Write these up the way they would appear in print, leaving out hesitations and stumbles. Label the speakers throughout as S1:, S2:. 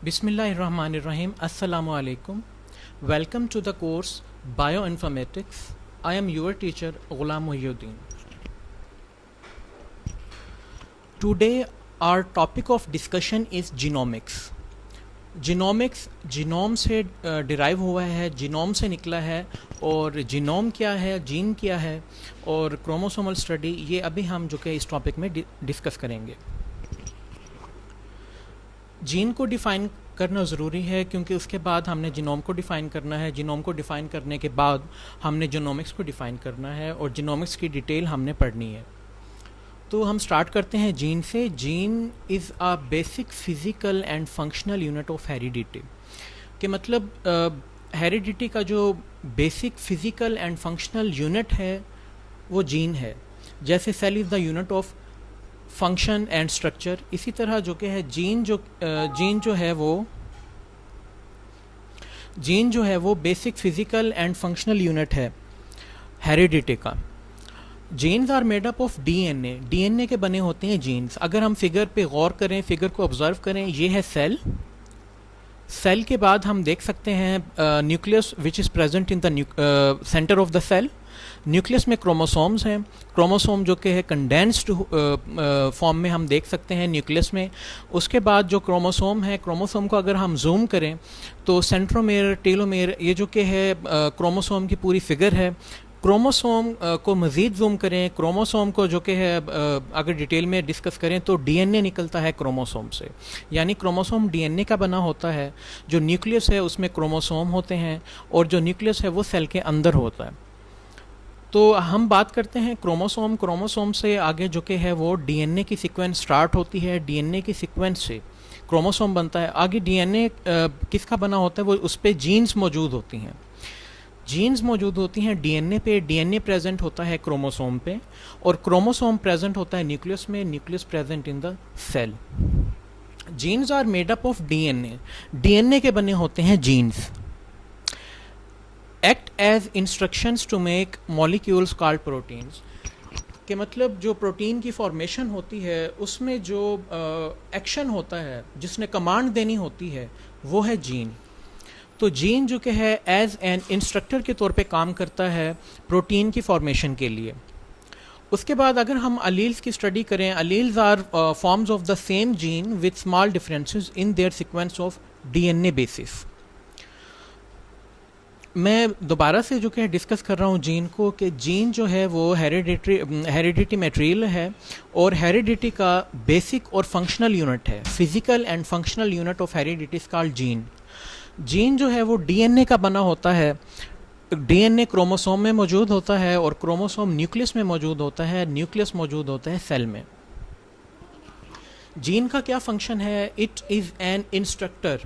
S1: Bismillahirrahmanirrahim. Assalamu alaikum. Welcome to the course Bioinformatics. I am your teacher Ghulam Muhyiddin. Today our topic of discussion is genomics. Genomics genome से derive हुआ है, genome से निकला है, और genome क्या है, जीन क्या है, और क्रोमोसोमल स्टडी, ये अभी हम जो कि इस टॉपिक में डिस्कस करेंगे। जीन को डिफ़ाइन करना ज़रूरी है क्योंकि उसके बाद हमने जीनोम को डिफ़ाइन करना है। जीनोम को डिफ़ाइन करने के बाद हमने जीनोमिक्स को डिफ़ाइन करना है और जीनोमिक्स की डिटेल हमने पढ़नी है। तो हम स्टार्ट करते हैं जीन से। Gene is a basic physical and functional unit of heredity. कि मतलब हेरिडिटी का जो basic physical and functional unit है वो जीन है। जैसे cell is the unit of function and structure, इसी तरह जो कि है जीन जो है वो basic physical and functional unit है हेरिडिटी का। Genes are made up of DNA. DNA के बने होते हैं जीन्स। अगर हम फिगर पे गौर करें, फिगर को ऑब्जर्व करें, ये है सेल। सेल के बाद हम देख सकते हैं nucleus which is present in the centre of the cell. Nucleus में क्रोमोसोम्स हैं। क्रोमोसोम जो कि है कंडेंस्ड फॉर्म में हम देख सकते हैं न्यूक्लियस में। उसके बाद जो क्रोमोसोम है, क्रोमोसोम को अगर हम जूम करें तो सेंट्रोमेयर, टेलोमेयर, ये जो कि है क्रोमोसोम की पूरी फिगर है। क्रोमोसोम को मज़ीद जूम करें, क्रोमोसोम को जो कि है अगर डिटेल में डिस्कस करें तो डीएनए निकलता है क्रोमोसोम से। यानी क्रोमोसोम डीएनए का बना होता है। जो न्यूक्लियस है उसमें क्रोमोसोम होते हैं और जो न्यूक्लियस है वो सेल के अंदर होता है। तो हम बात करते हैं क्रोमोसोम। क्रोमोसोम से आगे जो कि है वो डीएनए की सीक्वेंस स्टार्ट होती है। डीएनए की सीक्वेंस से क्रोमोसोम बनता है। आगे डीएनए किसका बना होता है, वो उस पर जीन्स मौजूद होती हैं। जीन्स मौजूद होती हैं डीएनए पे। डीएनए प्रेजेंट होता है क्रोमोसोम पे और क्रोमोसोम प्रेजेंट होता है न्यूक्लियस में। Nucleus present in the cell. Genes are made up of DNA. DNA के बने होते हैं genes. Act as instructions to make molecules called proteins. के मतलब जो प्रोटीन की फॉर्मेशन होती है उसमें जो एक्शन होता है, जिसने कमांड देनी होती है, वो है जीन। तो जीन जो कि है एज एन इंस्ट्रक्टर के तौर पे काम करता है प्रोटीन की फॉर्मेशन के लिए। उसके बाद अगर हम अलील्स की स्टडी करें, alleles are forms of the same gene with small differences in their sequence of DNA bases. मैं दोबारा से जो कि डिस्कस कर रहा हूँ जीन को, कि जीन जो है वो हेरिडिटी मटेरियल है और हेरिडिटी का बेसिक और फंक्शनल यूनिट है। Physical and functional unit of heredity is called gene. Gene जो है वो डीएनए का बना होता है। डीएनए क्रोमोसोम में मौजूद होता है और क्रोमोसोम न्यूक्लियस में मौजूद होता है। न्यूक्लियस मौजूद होता है सेल में। जीन का क्या फंक्शन है? It is an instructor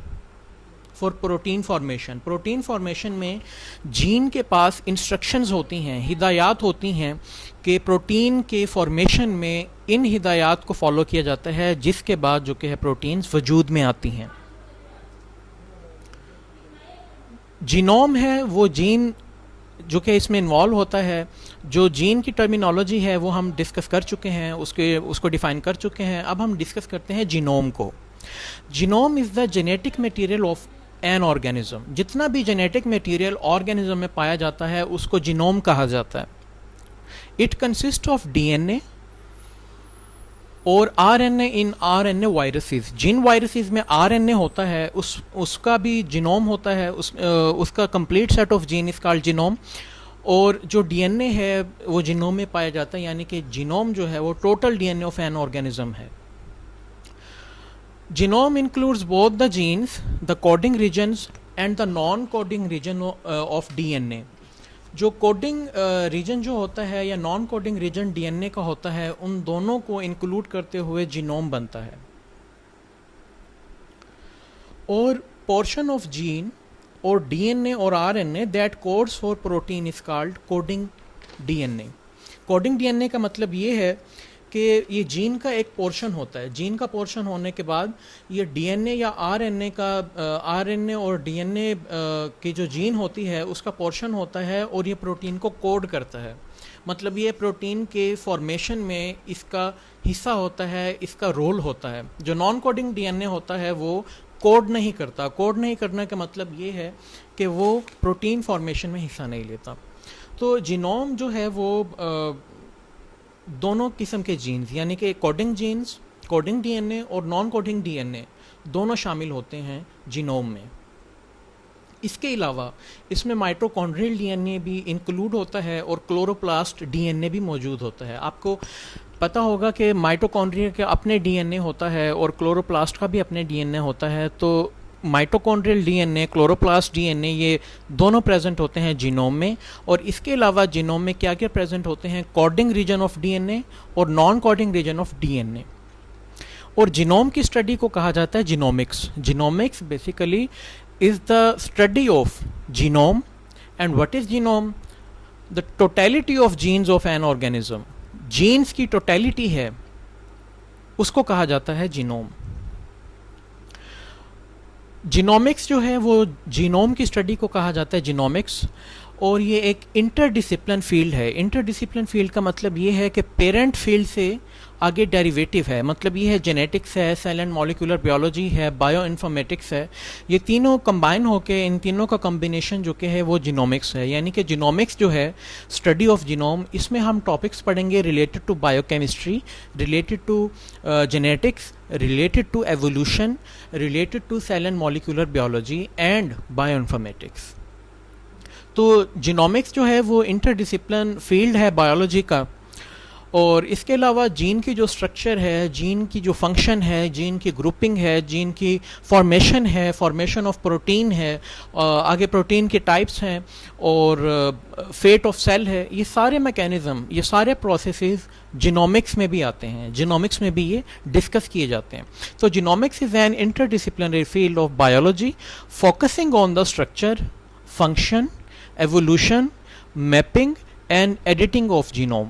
S1: for protein formation. Protein formation में जीन के पास इंस्ट्रक्शंस होती हैं, हिदायत होती हैं कि प्रोटीन के फॉर्मेशन में इन हिदायत को फॉलो किया जाता है, जिसके बाद जो कि है प्रोटीन्स वजूद में आती हैं। जीनोम है वो जीन जो कि इसमें इन्वॉल्व होता है। जो जीन की टर्मिनोलॉजी है वो हम डिस्कस कर चुके हैं, उसको डिफाइन कर चुके हैं। अब हम डिस्कस करते हैं जीनोम को। Genome is the genetic material of an organism. जितना भी जेनेटिक मटेरियल ऑर्गेनिज्म में पाया जाता है उसको जीनोम कहा जाता है। इट कंसिस्ट ऑफ डीएनए और आरएनए इन आरएनए वायरसेस। जिन वायरसेस में आरएनए होता है उसका भी जीनोम होता है। उसका complete set of gene is called genome. और जो डीएनए है वो जीनोम में पाया जाता है। यानी कि जीनोम जो है वो total DNA of an organism है। Genome includes both the genes, the coding regions and the non-coding region of DNA. जो कोडिंग रीजन जो होता है या नॉन कोडिंग रीजन डीएनए का होता है, उन दोनों को इंक्लूड करते हुए जीनोम बनता है। और पोर्शन ऑफ जीन और डीएनए और RNA that codes for protein is called coding DNA. Coding DNA का मतलब ये है कि ये जीन का एक पोर्शन होता है। जीन का पोर्शन होने के बाद ये डीएनए या आरएनए और डीएनए की जो जीन होती है उसका पोर्शन होता है और ये प्रोटीन को कोड करता है। मतलब ये प्रोटीन के फॉर्मेशन में इसका हिस्सा होता है, इसका रोल होता है। जो नॉन कोडिंग डीएनए होता है वो कोड नहीं करता। कोड नहीं करने का मतलब ये है कि वो प्रोटीन फॉर्मेशन में हिस्सा नहीं लेता। तो जीनोम जो है वो दोनों किस्म के जीन्स यानी कि कोडिंग जीन्स, कोडिंग डीएनए और नॉन कोडिंग डीएनए दोनों शामिल होते हैं जीनोम में। इसके अलावा इसमें माइटोकॉन्ड्रियल डीएनए भी इंक्लूड होता है और क्लोरोप्लास्ट डीएनए भी मौजूद होता है। आपको पता होगा कि माइटोकॉन्ड्रिया के अपने डीएनए होता है और क्लोरोप्लास्ट का भी अपने डीएनए होता है। तो माइटोकॉन्ड्रियल डीएनए, क्लोरोप्लास्ट डीएनए, ये दोनों प्रेजेंट होते हैं जीनोम में। और इसके अलावा जीनोम में क्या क्या प्रेजेंट होते हैं? कोडिंग रीजन ऑफ डीएनए और non coding region of DNA. और जीनोम की स्टडी को कहा जाता है genomics. Genomics basically is the study of genome. And what is genome? The totality of genes of an organism. genes की totality है, उसको कहा जाता है जीनोम। जीनोमिक्स जो है वो जीनोम की स्टडी को कहा जाता है जीनोमिक्स। और ये एक इंटरडिसिप्लिन फील्ड है। इंटरडिसिप्लिन फील्ड का मतलब ये है कि पेरेंट फील्ड से आगे डेरिवेटिव है। मतलब ये है जेनेटिक्स है, सेल एंड मॉलिक्यूलर बायोलॉजी है, बायो इन्फॉर्मेटिक्स है। ये तीनों कंबाइन होके इन तीनों का कॉम्बिनेशन जो कि है वो जीनोमिक्स है। यानी कि जीनोमिक्स जो है स्टडी ऑफ जीनोम, इसमें हम टॉपिक्स पढ़ेंगे related to biochemistry, related to genetics, related to evolution, related to cell and molecular biology and bio informatics. तो जीनोमिक्स जो है वो इंटरडिसिप्लिन फील्ड है बायोलॉजी का। और इसके अलावा जीन की जो स्ट्रक्चर है, जीन की जो फंक्शन है, जीन की ग्रुपिंग है, जीन की फॉर्मेशन है, फॉर्मेशन ऑफ प्रोटीन है, आगे प्रोटीन के टाइप्स हैं और फेट ऑफ सेल है, ये सारे मैकेनिज्म, ये सारे प्रोसेसेस जीनोमिक्स में भी आते हैं। जीनोमिक्स में भी ये डिस्कस किए जाते हैं। तो genomics is an interdisciplinary field of biology focusing on the structure, function, evolution, mapping and editing of genome.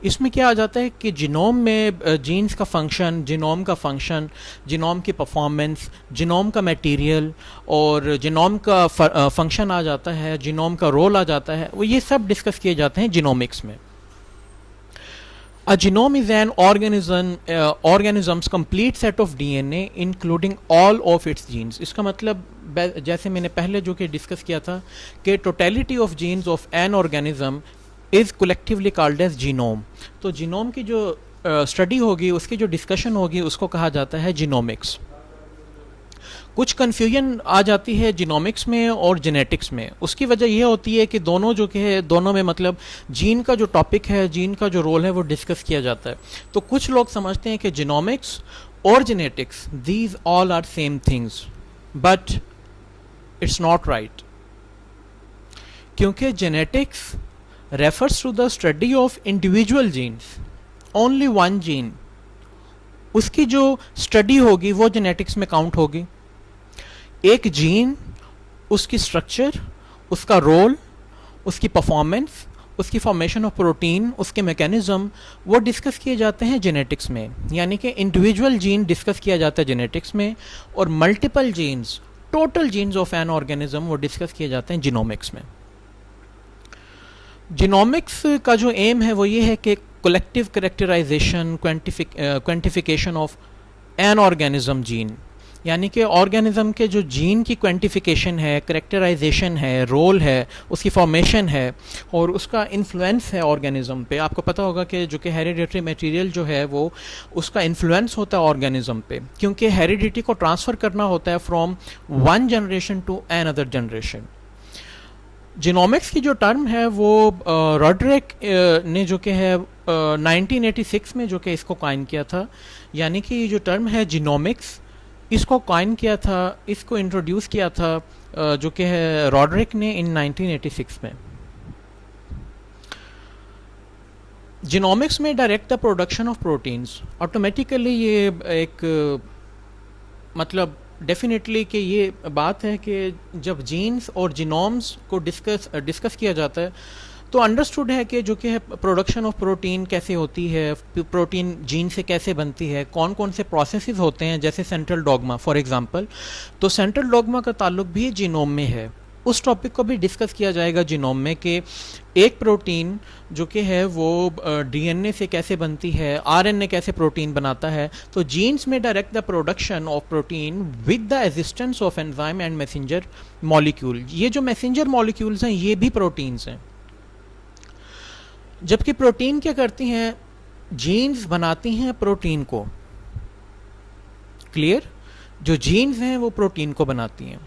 S1: इसमें क्या आ जाता है कि जीनोम में जीन्स का फंक्शन, जीनोम का फंक्शन, जीनोम की परफॉर्मेंस, जीनोम का मटेरियल और जीनोम का फंक्शन आ जाता है, जीनोम का रोल आ जाता है। वो ये सब डिस्कस किए जाते हैं जीनोमिक्स में। A genome is an organism's complete set of DNA including all of its genes. इसका मतलब जैसे मैंने पहले जो कि डिस्कस किया था कि totality of genes of an organism is collectively called as genome. तो जीनोम की जो स्टडी होगी, उसकी जो डिस्कशन होगी, उसको कहा जाता है जीनोमिक्स। कुछ कन्फ्यूजन आ जाती है जीनोमिक्स में और जेनेटिक्स में। उसकी वजह यह होती है कि दोनों जो कि है, दोनों में मतलब जीन का जो टॉपिक है, जीन का जो रोल है वो डिस्कस किया जाता है। तो कुछ लोग समझते हैं कि जीनोमिक्स और genetics these all are same things, but it's not right. क्योंकि genetics refers to the study of individual genes, only one gene, उसकी जो स्टडी होगी वो जेनेटिक्स में काउंट होगी। एक जीन, उसकी स्ट्रक्चर, उसका रोल, उसकी परफॉर्मेंस, उसकी फॉर्मेशन ऑफ प्रोटीन, उसके मैकेनिज्म, वो डिस्कस किए जाते हैं जेनेटिक्स में। यानी कि इंडिविजुअल जीन डिस्कस किया जाता है जेनेटिक्स में और multiple genes, total jeans of an organism, वो डिस्कस किए जाते हैं जीनोमिक्स में। जीनोमिक्स का जो एम है वो ये है कि collective characterization, quantification of an organism gene, यानी कि ऑर्गेनिज्म के जो जीन की क्वांटिफिकेशन है, करेक्टराइजेशन है, रोल है, उसकी फॉर्मेशन है और उसका इन्फ्लुएंस है ऑर्गेनिज्म पे। आपको पता होगा कि जो कि हेरिडिटरी मटेरियल जो है वो उसका इन्फ्लुएंस होता है ऑर्गेनिज्म पे, क्योंकि हेरिडिटी को ट्रांसफ़र करना होता है from one generation to another generation. Genomics की जो टर्म है वो रॉड्रिक ने जो कि है 1986 में जो कि इसको कायम किया था। यानी कि ये जो टर्म है जीनोमिक्स, इसको कायम किया था, इसको इंट्रोड्यूस किया था जो कि है रॉड्रिक ने इन 1986 में। जीनोमिक्स में direct the production of proteins, automatically ये एक मतलब डेफिनेटली कि ये बात है कि जब जीन्स और जीनोम्स को डिस्कस किया जाता है तो अंडरस्टूड है कि जो कि है प्रोडक्शन ऑफ प्रोटीन कैसे होती है, प्रोटीन जीन से कैसे बनती है, कौन कौन से प्रोसेसेस होते हैं, जैसे सेंट्रल डॉग्मा फॉर एग्जांपल। तो सेंट्रल डॉग्मा का ताल्लुक भी जीनोम में है। उस टॉपिक को भी डिस्कस किया जाएगा जीनोम में कि एक प्रोटीन जो कि है वो डीएनए से कैसे बनती है, आरएनए कैसे प्रोटीन बनाता है। तो जीन्स में direct the production of protein with the existence of enzyme and messenger molecule. ये जो मैसेंजर मॉलिक्यूल्स हैं ये भी प्रोटीन्स हैं। जबकि प्रोटीन क्या करती हैं, जीन्स बनाती हैं प्रोटीन को। क्लियर? जो जीन्स हैं वो प्रोटीन को बनाती हैं,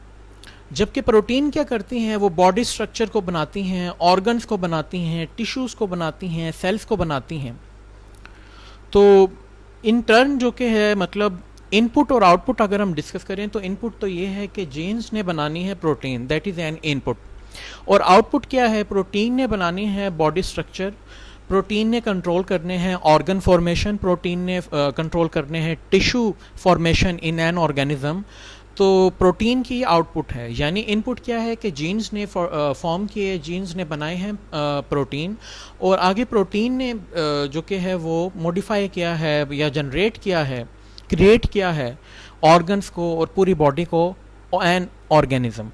S1: जबकि प्रोटीन क्या करती हैं, वो बॉडी स्ट्रक्चर को बनाती हैं, ऑर्गन्स को बनाती हैं, टिश्यूज को बनाती हैं, सेल्स को बनाती हैं। तो इन टर्न जो कि है मतलब इनपुट और आउटपुट अगर हम डिस्कस करें तो इनपुट तो ये है कि जीन्स ने बनानी है protein, that is an input, और आउटपुट क्या है, प्रोटीन ने बनानी है बॉडी स्ट्रक्चर, प्रोटीन ने कंट्रोल करने हैं ऑर्गन फॉर्मेशन, प्रोटीन ने कंट्रोल करने हैं tissue formation in an organism. तो प्रोटीन की आउटपुट है, यानी इनपुट क्या है कि जीन्स ने फॉर्म किए, जीन्स ने बनाए हैं प्रोटीन, और आगे प्रोटीन ने जो कि है वो मॉडिफाई किया है या जनरेट किया है, क्रिएट किया है ऑर्गन्स को और पूरी बॉडी को एन ऑर्गेनिज्म।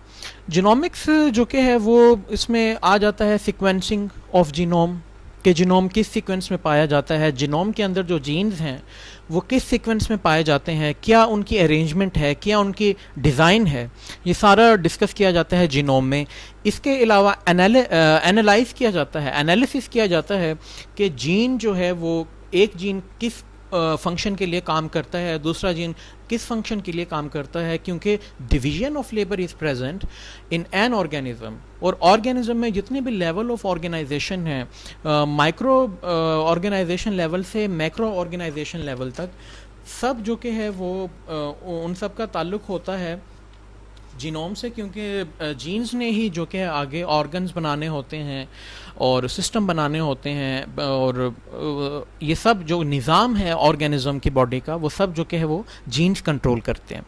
S1: जीनोमिक्स जो कि है वो इसमें आ जाता है सीक्वेंसिंग ऑफ जीनोम, कि जीनोम किस सीक्वेंस में पाया जाता है, जीनोम के अंदर जो जीन्स हैं वो किस सीक्वेंस में पाए जाते हैं, क्या उनकी अरेंजमेंट है, क्या उनकी डिज़ाइन है, ये सारा डिस्कस किया जाता है जीनोम में। इसके अलावा एनालाइज किया जाता है, एनालिसिस किया जाता है कि जीन जो है वो एक जीन किस फंक्शन के लिए काम करता है, दूसरा जीन किस फंक्शन के लिए काम करता है, क्योंकि division of labour is present in an organism. और ऑर्गेनिज्म में जितने भी लेवल ऑफ ऑर्गेनाइजेशन है, माइक्रो ऑर्गेनाइजेशन लेवल से मैक्रो ऑर्गेनाइजेशन लेवल तक, सब जो कि है वो उन सब का ताल्लुक होता है जीनोम से, क्योंकि जीन्स ने ही जो कि आगे ऑर्गन्स बनाने होते हैं और सिस्टम बनाने होते हैं, और ये सब जो निज़ाम है ऑर्गेनिज्म की बॉडी का वो सब जो कि है वो जीन्स कंट्रोल करते हैं।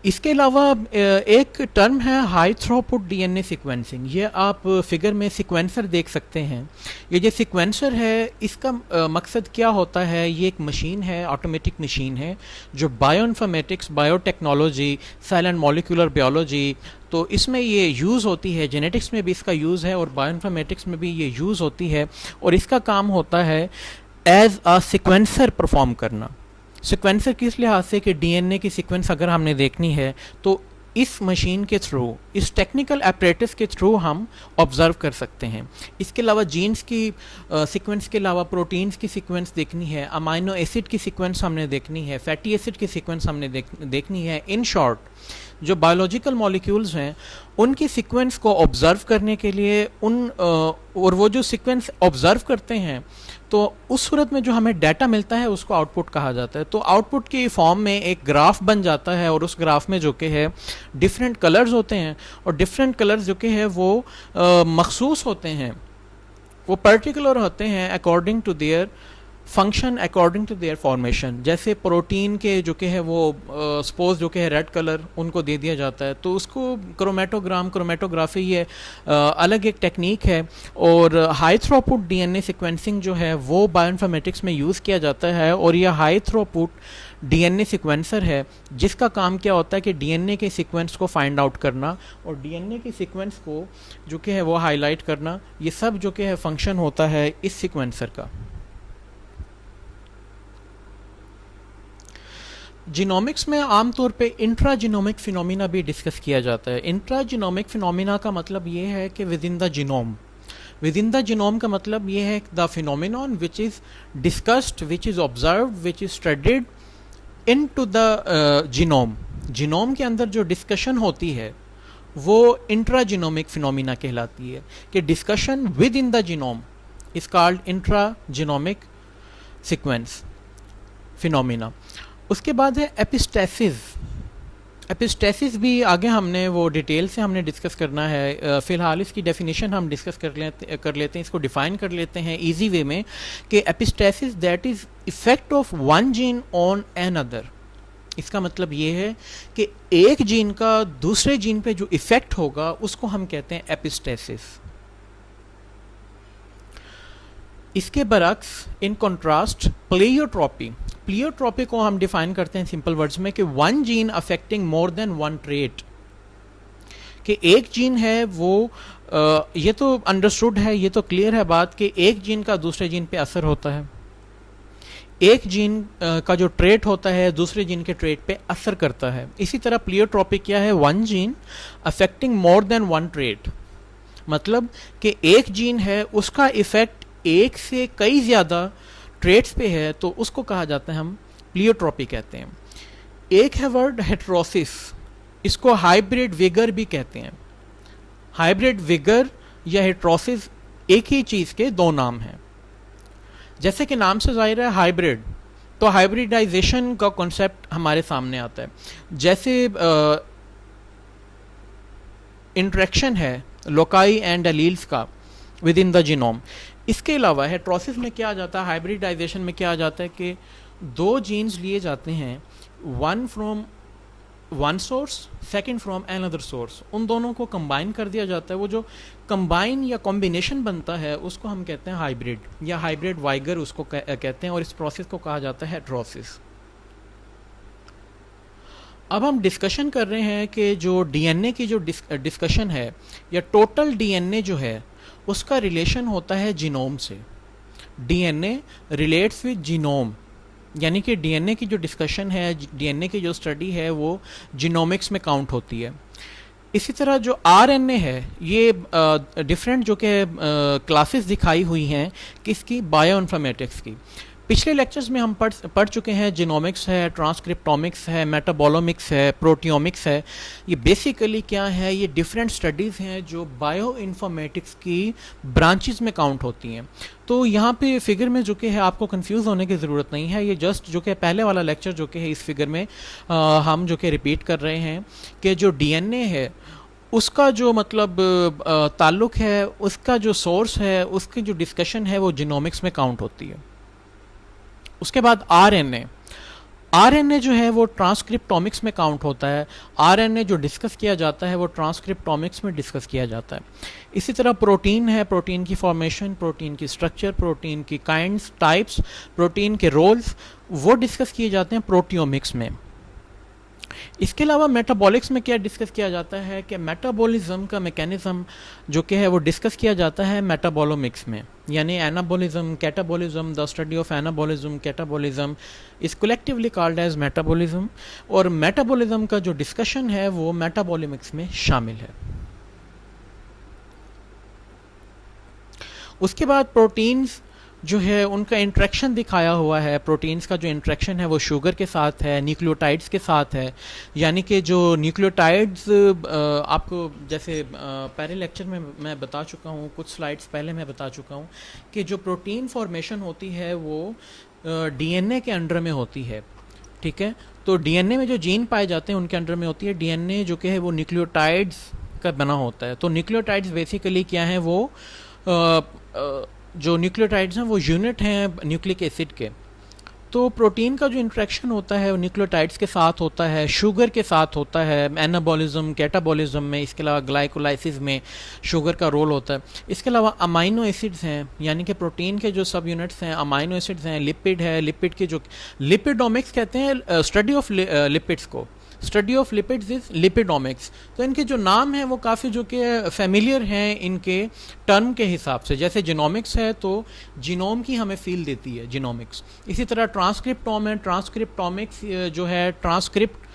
S1: इसके अलावा एक टर्म है हाई थ्रूपुट डीएनए सीक्वेंसिंग। ये आप फिगर में सीक्वेंसर देख सकते हैं। ये जो सीक्वेंसर है इसका मकसद क्या होता है, ये एक मशीन है, ऑटोमेटिक मशीन है जो bioinformatics, biotechnology, cell and molecular biology, तो इसमें ये यूज़ होती है। जेनेटिक्स में भी इसका यूज़ है और बायोइन्फॉर्मेटिक्स में भी ये यूज़ होती है, और इसका काम होता है एज अ सीक्वेंसर परफॉर्म करना। सीक्वेंसर किस लिहाज से कि डीएनए की सीक्वेंस अगर हमने देखनी है तो इस मशीन के थ्रू, इस टेक्निकल अपरेटस के थ्रू हम ऑब्जर्व कर सकते हैं। इसके अलावा जीन्स की सीक्वेंस के अलावा प्रोटीन्स की सीक्वेंस देखनी है, अमाइनो एसिड की सीक्वेंस हमने देखनी है, फैटी एसिड की सीक्वेंस हमने देखनी है। इन शॉर्ट जो बायोलॉजिकल मॉलिक्यूल्स हैं उनकी सीक्वेंस को ऑब्जर्व करने के लिए और वो जो सीक्वेंस ऑब्जर्व करते हैं तो उस सूरत में जो हमें डाटा मिलता है उसको आउटपुट कहा जाता है। तो आउटपुट की फॉर्म में एक ग्राफ बन जाता है, और उस ग्राफ में जो कि है डिफरेंट कलर्स होते हैं, और डिफरेंट कलर्स जो कि है वो मखसूस होते हैं, वो पर्टिकुलर होते हैं according to their function, according to their formation. जैसे प्रोटीन के जो कि है वो सपोज जो कि है रेड कलर उनको दे दिया जाता है, तो उसको क्रोमेटोग्राफी ये अलग एक टेक्निक है। और हाई थ्रूपुट डीएनए सीक्वेंसिंग जो है वो बायोइन्फॉर्मेटिक्स में यूज़ किया जाता है, और यह हाई थ्रूपुट डीएनए सीक्वेंसर है जिसका काम क्या होता है कि डीएनए के सीक्वेंस को फाइंड आउट करना और डीएनए के सीक्वेंस को जो कि है वो हाईलाइट करना। ये सब जो कि है फंक्शन होता है इस सीक्वेंसर का। जीनोमिक्स में आमतौर पे इंट्राजीनोमिक फिनोमिना भी डिस्कस किया जाता है। इंट्राजीनोमिक फिनोमिना का मतलब ये है कि within the genome, within the genome का मतलब ये है the phenomenon which is discussed, which is observed, which is studied into the genome. Genome के अंदर जो डिस्कशन होती है वो इंट्राजीनोमिक फिनोमिना कहलाती है, कि discussion within the genome is called intragenomic sequence phenomena. उसके बाद है एपिस्टेसिस। एपिस्टेसिस भी आगे हमने वो डिटेल से हमने डिस्कस करना है। फ़िलहाल इसकी डेफिनेशन हम डिस्कस कर लेते हैं, इसको डिफ़ाइन कर लेते हैं इजी वे में, कि epistasis that is effect of one gene on an other. इसका मतलब ये है कि एक जीन का दूसरे जीन पे जो इफ़ेक्ट होगा उसको हम कहते हैं एपिस्टेसिस। इसके बरक्स इन कॉन्ट्रास्ट प्लेयोट्रॉपी। प्लेयोट्रॉपी को हम डिफाइन करते हैं सिंपल वर्ड्स में कि one gene affecting more than one trait, कि एक जीन है वो ये तो अंडरस्टूड है, ये तो क्लियर है बात कि एक जीन का दूसरे जीन पे असर होता है, एक जीन का जो ट्रेट होता है दूसरे जीन के ट्रेट पे असर करता है। इसी तरह प्लियोट्रॉपिक क्या है, one gene affecting more than one trait, मतलब कि एक जीन है उसका इफेक्ट एक से कई ज़्यादा ट्रेट्स पे है, तो उसको कहा जाता है हम प्लियोट्रॉपी कहते हैं। एक है वर्ड हेट्रोसिस, इसको हाइब्रिड विगर भी कहते हैं। हाइब्रिड विगर या हेट्रोसिस एक ही चीज़ के दो नाम हैं। जैसे कि नाम से जाहिर है हाइब्रिड, तो हाइब्रिडाइजेशन का कॉन्सेप्ट हमारे सामने आता है। जैसे इंट्रैक्शन है लोकाई एंड एलील्स का विद इन द जीनोम। इसके अलावा हेट्रोसिस में क्या आ जाता है, हाइब्रिडाइजेशन में क्या आ जाता है कि दो जीन्स लिए जाते हैं, one from one source, second from another source, उन दोनों को कंबाइन कर दिया जाता है। वो जो कंबाइन या कॉम्बिनेशन बनता है उसको हम कहते हैं हाइब्रिड या हाइब्रिड वाइगर उसको कहते हैं, और इस प्रोसेस को कहा जाता है हेट्रोसिस। अब हम डिस्कशन कर रहे हैं कि जो डीएनए की जो डिस्कशन है या टोटल डीएनए जो है उसका रिलेशन होता है जीनोम से। डीएनए रिलेट्स विद जीनोम, यानी कि डीएनए की जो डिस्कशन है, डीएनए की जो स्टडी है वो जीनोमिक्स में काउंट होती है। इसी तरह जो आरएनए है ये डिफरेंट जो कि क्लासेस दिखाई हुई हैं किसकी, बायोइन्फॉर्मेटिक्स की। पिछले लेक्चर्स में हम पढ़ चुके हैं जीनोमिक्स है, ट्रांसक्रिप्टोमिक्स है, मेटाबोलोमिक्स है, प्रोटियोमिक्स है। ये बेसिकली क्या है, ये डिफरेंट स्टडीज़ हैं जो बायो इन्फॉर्मेटिक्स की ब्रांचेस में काउंट होती हैं। तो यहाँ पे फिगर में जो कि है आपको कंफ्यूज होने की ज़रूरत नहीं है, ये जस्ट जो कि पहले वाला लेक्चर जो कि है इस फिगर में हम जो कि रिपीट कर रहे हैं कि जो डीएनए है उसका जो मतलब ताल्लुक है, उसका जो सोर्स है, उसकी जो डिस्कशन है वो जीनोमिक्स में काउंट होती है। उसके बाद आरएनए, आरएनए जो है वो ट्रांसक्रिप्टोमिक्स में काउंट होता है। आरएनए जो डिस्कस किया जाता है वो ट्रांसक्रिप्टोमिक्स में डिस्कस किया जाता है। इसी तरह प्रोटीन है, प्रोटीन की फॉर्मेशन, प्रोटीन की स्ट्रक्चर, प्रोटीन की काइंड्स, टाइप्स, प्रोटीन के रोल्स, वो डिस्कस किए जाते हैं प्रोटियोमिक्स में। इसके अलावा मेटाबॉलिक्स में क्या डिस्कस किया जाता है कि मेटाबॉलिज्म का मैकेनिज्म जो कि है वो डिस्कस किया जाता है मेटाबॉलोमिक्स में, यानी anabolism, catabolism, the study of anabolism, catabolism is collectively called as metabolism, और मेटाबॉलिज्म का जो डिस्कशन है वो मेटाबॉलोमिक्स में शामिल है। उसके बाद प्रोटीन्स जो है उनका इंट्रैक्शन दिखाया हुआ है। प्रोटीन्स का जो इंट्रैक्शन है वो शुगर के साथ है, न्यूक्लियोटाइड्स के साथ है, यानी कि जो न्यूक्लियोटाइड्स आपको जैसे पहले लेक्चर में मैं बता चुका हूँ, कुछ स्लाइड्स पहले मैं बता चुका हूँ कि जो प्रोटीन फॉर्मेशन होती है वो डीएनए के अंडर में होती है, ठीक है। तो डीएनए में जो जीन पाए जाते हैं उनके अंडर में होती है। डीएनए जो कि है वो न्यूक्लियोटाइड्स का बना होता है। तो न्यूक्लियोटाइड्स बेसिकली क्या हैं, वो जो न्यूक्लियोटाइड्स हैं वो यूनिट हैं न्यूक्लिक एसिड के। तो प्रोटीन का जो इंट्रैक्शन होता है वो न्यूक्लियोटाइड्स के साथ होता है, शुगर के साथ होता है, एनाबॉलिज्म, कैटाबॉलिज्म में, इसके अलावा ग्लाइकोलाइसिस में शुगर का रोल होता है। इसके अलावा अमाइनो एसिड्स हैं, यानी कि प्रोटीन के जो सब यूनिट्स हैं अमाइनो एसिड्स हैं, लिपिड है, लिपिड के जो लिपिडोमिक्स कहते हैं स्टडी ऑफ लिपिड्स को, स्टडी ऑफ लिपिड्स इज लिपिडोमिक्स। तो इनके जो नाम हैं वो काफ़ी जो कि फेमिलियर हैं इनके टर्म के हिसाब से। जैसे जीनोमिक्स है तो जीनोम की हमें फील देती है जीनोमिक्स। इसी तरह ट्रांसक्रिप्टोम है, ट्रांसक्रिप्टोमिक्स जो है ट्रांसक्रिप्ट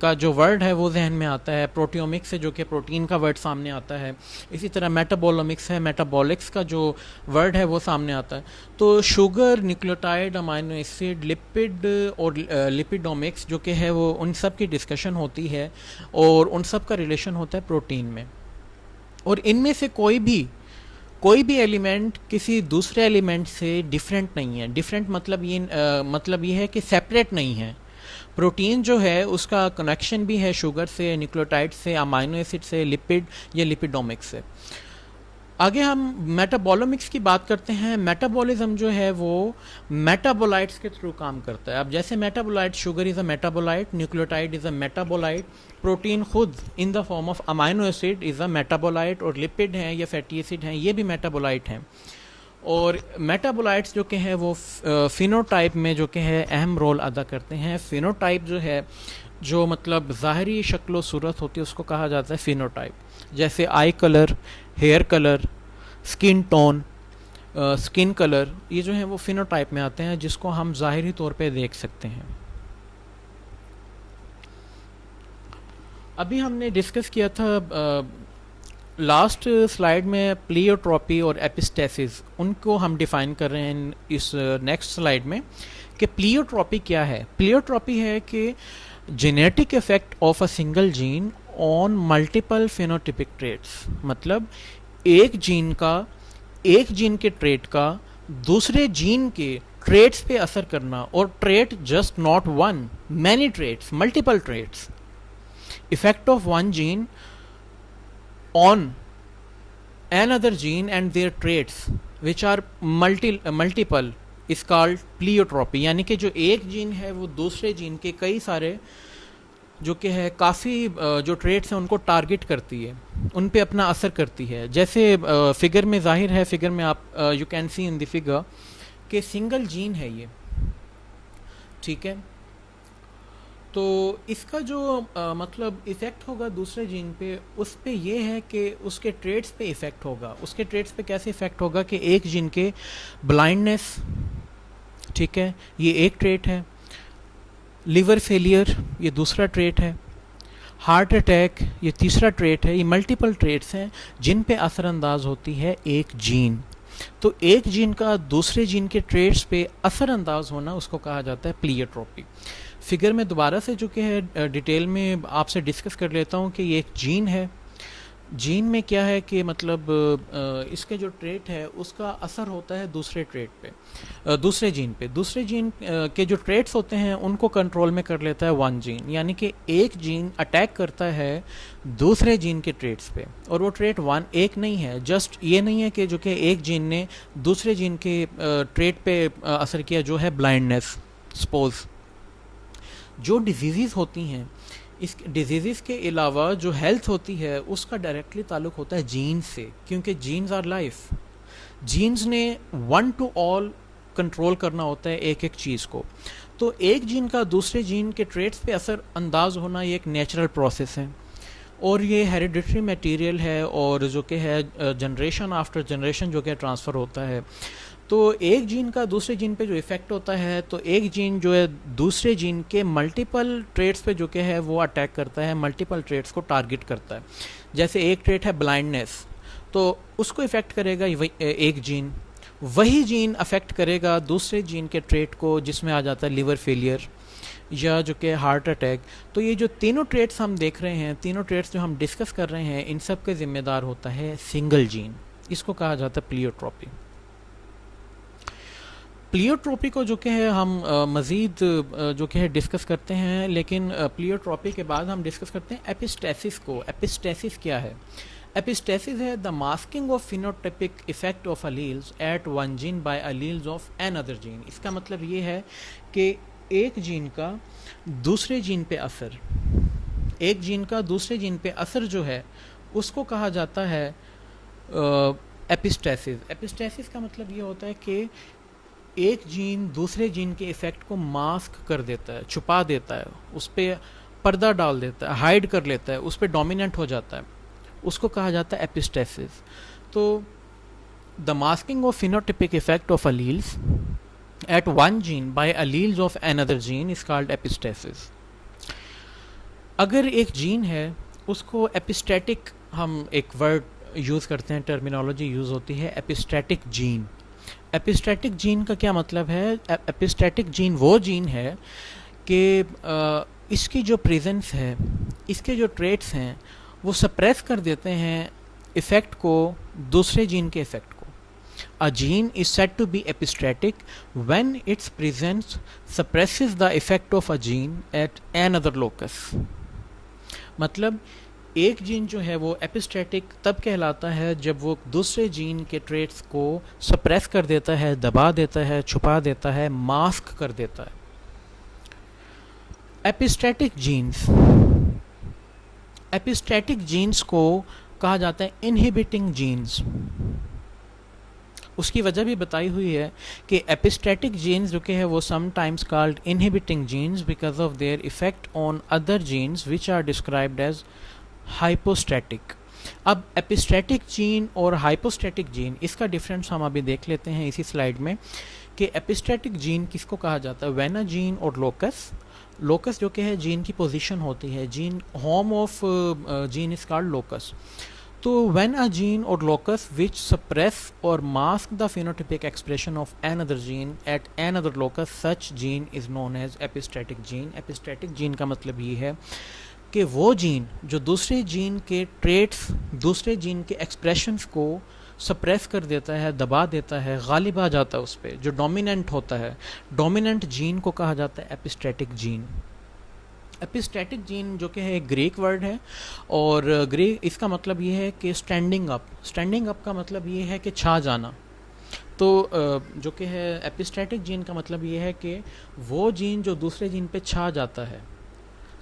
S1: का जो वर्ड है वो जहन में आता है। प्रोटियोमिक्स है जो कि प्रोटीन का वर्ड सामने आता है। इसी तरह मेटाबोलोमिक्स है, मेटाबॉलिक्स का जो वर्ड है वो सामने आता है। तो sugar, nucleotide, amino acid, lipid और लिपिडोमिक्स जो कि है वो उन सब की डिस्कशन होती है और उन सब का रिलेशन होता है प्रोटीन में। और इनमें से कोई भी एलिमेंट किसी दूसरे एलिमेंट से डिफरेंट नहीं है। डिफरेंट मतलब ये है कि सेपरेट नहीं है। प्रोटीन जो है उसका कनेक्शन भी है शुगर से, न्यूक्लियोटाइड से, अमाइनो एसिड से, लिपिड या लिपिडोमिक्स से। आगे हम मेटाबॉलोमिक्स की बात करते हैं। मेटाबॉलिज्म जो है वो मेटाबोलाइट्स के थ्रू काम करता है। अब जैसे metabolite, sugar is a metabolite, nucleotide is a metabolite, protein खुद in the form of amino acid is a metabolite, और लिपिड हैं या फैटी एसिड हैं ये भी मेटाबोलाइट हैं। और मेटाबोलाइट्स जो कि हैं वो फिनोटाइप में जो कि है अहम रोल अदा करते हैं। फिनोटाइप जो है, जो मतलब ज़ाहरी शक्ल सूरत होती है, उसको कहा जाता है फिनोटाइप। जैसे eye colour, hair colour, skin tone, skin colour, ये जो है वो फिनोटाइप में आते हैं, जिसको हम ज़ाहरी तौर पे देख सकते हैं। अभी हमने डिस्कस किया था लास्ट स्लाइड में प्लियोट्रॉपी और एपिस्टेसिस, उनको हम डिफाइन कर रहे हैं इस नेक्स्ट स्लाइड में कि प्लियोट्रॉपी क्या है। प्लियोट्रॉपी है कि genetic effect of a single gene on multiple phenotypic traits, मतलब एक जीन के ट्रेट का दूसरे जीन के ट्रेट्स पे असर करना, और trait just not one, many traits, multiple traits. Effect of one gene on another gene and their traits which are multiple is called pleiotropy। यानी कि जो एक जीन है वो दूसरे जीन के कई सारे जो कि है काफ़ी जो ट्रेट्स हैं उनको टारगेट करती है, उन पे अपना असर करती है। जैसे फिगर में ज़ाहिर है, फिगर में आप you can see in the figure कि सिंगल जीन है ये, ठीक है। तो इसका जो मतलब इफ़ेक्ट होगा दूसरे जीन पे, उस पे ये है कि उसके ट्रेट्स पे इफ़ेक्ट होगा। उसके ट्रेट्स पे कैसे इफ़ेक्ट होगा कि एक जीन के ब्लाइंडनेस, ठीक है, ये एक ट्रेट है। लिवर फेलियर ये दूसरा ट्रेट है। हार्ट अटैक ये तीसरा ट्रेट है। ये मल्टीपल ट्रेट्स हैं जिन पे असरअंदाज होती है एक जीन। तो एक जीन का दूसरे जीन के ट्रेट्स पे असरअंदाज होना, उसको कहा जाता है प्लियोट्रॉपी। फिगर में दोबारा से जो कि है डिटेल में आपसे डिस्कस कर लेता हूँ कि ये एक जीन है। जीन में क्या है कि मतलब इसके जो ट्रेट है उसका असर होता है दूसरे ट्रेट पे, दूसरे जीन पे। दूसरे जीन के जो ट्रेट्स होते हैं उनको कंट्रोल में कर लेता है वन जीन, यानी कि एक जीन अटैक करता है दूसरे जीन के ट्रेट्स पे। और वो ट्रेट वन एक नहीं है, जस्ट ये नहीं है कि जो कि एक जीन ने दूसरे जीन के ट्रेट पे असर किया, जो है ब्लाइंडनेस। सपोज जो डिजीज़ होती हैं, इस डिजीज़ के अलावा जो हेल्थ होती है उसका डायरेक्टली ताल्लुक़ होता है जीन से, क्योंकि जीन्स आर लाइफ। जीन्स ने वन टू ऑल कंट्रोल करना होता है एक एक चीज़ को। तो एक जीन का दूसरे जीन के ट्रेट्स पे असर अंदाज होना ये एक नेचुरल प्रोसेस है, और ये हेरिडिटरी मटेरियल है, और जो कि है जनरेशन आफ्टर जनरेशन जो कि ट्रांसफ़र होता है। तो एक जीन का दूसरे जीन पे जो इफ़ेक्ट होता है, तो एक जीन जो है दूसरे जीन के मल्टीपल ट्रेट्स पे जो कि है वो अटैक करता है, मल्टीपल ट्रेट्स को टारगेट करता है। जैसे एक ट्रेट है ब्लाइंडनेस, तो उसको इफ़ेक्ट करेगा एक जीन, वही जीन अफेक्ट करेगा दूसरे जीन के ट्रेट को, जिसमें आ जाता है लिवर फेलियर या जो कि हार्ट अटैक। तो ये जो तीनों ट्रेट्स हम देख रहे हैं, तीनों ट्रेट्स जो हम डिस्कस कर रहे हैं, इन सब के ज़िम्मेदार होता है सिंगल जीन। इसको कहा जाता है प्लियोट्रॉपी। प्लियोट्रॉपी को जो कि है हम मज़ीद जो कि है डिस्कस करते हैं, लेकिन प्लियोट्रॉपी के बाद हम डिस्कस करते हैं एपिस्टेसिस को। एपिस्टेसिस क्या है? एपिस्टेसिस है the masking of phenotypic effect of alleles at one gene by alleles of another gene. इसका मतलब ये है कि एक जीन का दूसरे जीन पे असर, एक जीन का दूसरे जीन पे असर जो है उसको कहा जाता है एपिस्टेसिस। एपिस्टेसिस का मतलब ये होता है कि एक जीन दूसरे जीन के इफ़ेक्ट को मास्क कर देता है, छुपा देता है, उस पर पर्दा डाल देता है, हाइड कर लेता है, उस पर डोमिनेंट हो जाता है, उसको कहा जाता है एपिस्टेसिस। तो the masking of phenotypic effect of alleles at one gene by alleles of another gene is called epistasis. अगर एक जीन है उसको एपिस्टेटिक, हम एक वर्ड यूज़ करते हैं, टर्मिनोलॉजी यूज़ होती है एपिस्टेटिक जीन। एपिस्टेटिक जीन का क्या मतलब है? एपिस्टेटिक जीन वो जीन है कि इसकी जो प्रेजेंस है, इसके जो ट्रेट्स हैं वो सप्रेस कर देते हैं इफ़ेक्ट को, दूसरे जीन के इफ़ेक्ट को। A gene is said to be epistatic when its presence suppresses the effect of a gene at another locus. मतलब एक जीन जो है वो एपिस्टेटिक तब कहलाता है जब वो दूसरे जीन के ट्रेट्स को सप्रेस कर देता है, दबा देता है, छुपा देता है, मास्क कर देता है। एपिस्टेटिक जीन्स, एपिस्टेटिक जीन्स को कहा जाता है इनहिबिटिंग जीन्स। उसकी वजह भी बताई हुई है कि एपिस्टैटिक जीन्स जो कि है वो sometimes called inhibiting genes because of their effect on other genes which are described as hypostatic. अब एपिस्टैटिक जीन और हाइपोस्टैटिक जीन, इसका डिफरेंस हम अभी देख लेते हैं इसी स्लाइड में कि एपिस्टैटिक जीन किसको कहा जाता है, vena gene or locus. Locus जो कि है जीन की पोजीशन होती है, gene home of gene is called locus. तो when a gene or locus which suppress or mask the phenotypic expression of another gene at another locus, such gene is known as epistatic gene। epistatic gene का मतलब ये है कि वो gene जो दूसरे gene के ट्रेट्स, दूसरे जीन के एक्सप्रेशंस को सप्रेस कर देता है, दबा देता है, गालिब आ जाता है उस पर, जो डोमिनेंट होता है, डोमिनेंट जीन को कहा जाता है एपिस्टैटिक जीन। एपिस्टैटिक जीन जो कि है एक ग्रीक वर्ड है और ग्रीक इसका मतलब ये है कि स्टैंडिंग अप। स्टैंडिंग अप का मतलब ये है कि छा जाना। तो जो कि है एपिस्टैटिक जीन का मतलब ये है कि वो जीन जो दूसरे जीन पे छा जाता है,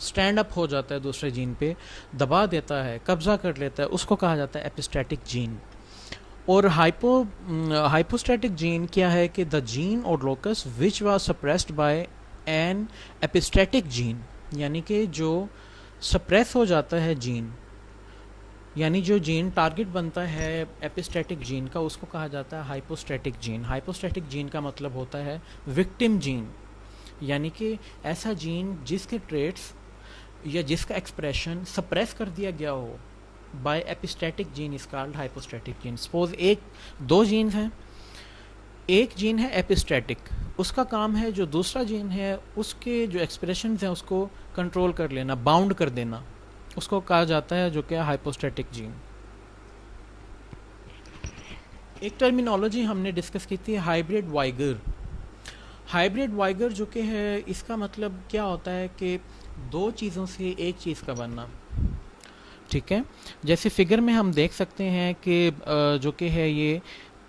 S1: स्टैंड अप हो जाता है, दूसरे जीन पे दबा देता है, कब्जा कर लेता है, उसको कहा जाता है एपिस्टैटिक जीन। और हाइपोस्टैटिक जीन क्या है कि the gene or locus which was suppressed by an epistatic gene, यानी कि जो सप्रेस हो जाता है जीन, यानी जो जीन टारगेट बनता है एपिस्टैटिक जीन का, उसको कहा जाता है हाइपोस्टैटिक जीन। हाइपोस्टैटिक जीन का मतलब होता है विक्टिम जीन, यानी कि ऐसा जीन जिसके ट्रेट्स या जिसका एक्सप्रेशन सप्रेस कर दिया गया हो by epistatic gene is called hypostatic gene. Suppose दो जीन्स हैं, एक जीन है एपिस्टैटिक, उसका काम है जो दूसरा जीन है उसके जो एक्सप्रेशन हैं उसको कंट्रोल कर लेना, बाउंड कर देना, उसको कहा जाता है जो क्या हाइपोस्टैटिक जीन। एक टर्मिनोलॉजी हमने डिस्कस की थी हाइब्रिड वाइगर। हाइब्रिड वाइगर जो कि है इसका मतलब क्या होता है कि दो चीज़ों से एक चीज़ का बनना। ठीक है, जैसे फिगर में हम देख सकते हैं कि जो कि है ये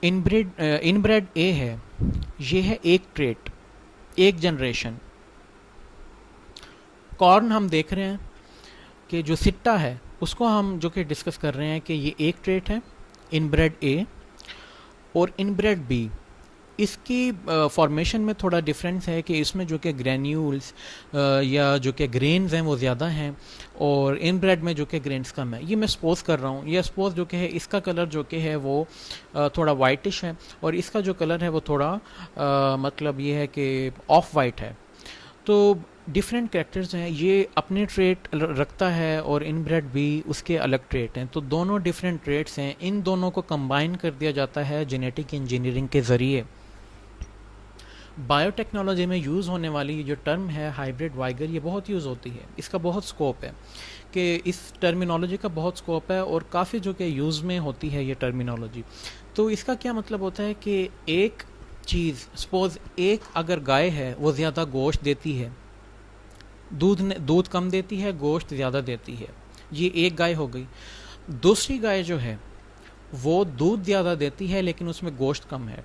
S1: इनब्रेड ए है, ये है एक ट्रेट, एक जनरेशन। कॉर्न हम देख रहे हैं कि जो सिट्टा है उसको हम जो कि डिस्कस कर रहे हैं कि ये एक ट्रेट है इनब्रेड ए और इनब्रेड बी। इसकी फॉर्मेशन में थोड़ा डिफरेंस है कि इसमें जो कि ग्रैन्यूल्स या जो कि ग्रेन्स हैं वो ज़्यादा हैं और इनब्रेड में जो कि ग्रेन्स कम है। ये मैं सपोज कर रहा हूँ, ये सपोज जो कि है इसका कलर जो कि है वो थोड़ा वाइटिश है और इसका जो कलर है वो थोड़ा मतलब ये है कि ऑफ वाइट है। तो डिफरेंट कैरेक्टर्स हैं, ये अपने ट्रेट रखता है और इनब्रेड भी उसके अलग ट्रेट हैं। तो दोनों डिफरेंट ट्रेट्स हैं, इन दोनों को कंबाइन कर दिया जाता है जेनेटिक इंजीनियरिंग के ज़रिए। बायोटेक्नोलॉजी में यूज़ होने वाली ये जो टर्म है हाइब्रिड वाइगर, ये बहुत यूज़ होती है, इसका बहुत स्कोप है कि इस टर्मिनोलॉजी का बहुत स्कोप है और काफ़ी जो कि यूज़ में होती है ये टर्मिनोलॉजी। तो इसका क्या मतलब होता है कि एक चीज़, सपोज एक अगर गाय है वो ज़्यादा गोश्त देती है, दूध कम देती है, गोश्त ज़्यादा देती है, ये एक गाय हो गई। दूसरी गाय जो है वो दूध ज़्यादा देती है लेकिन उसमें गोश्त कम है।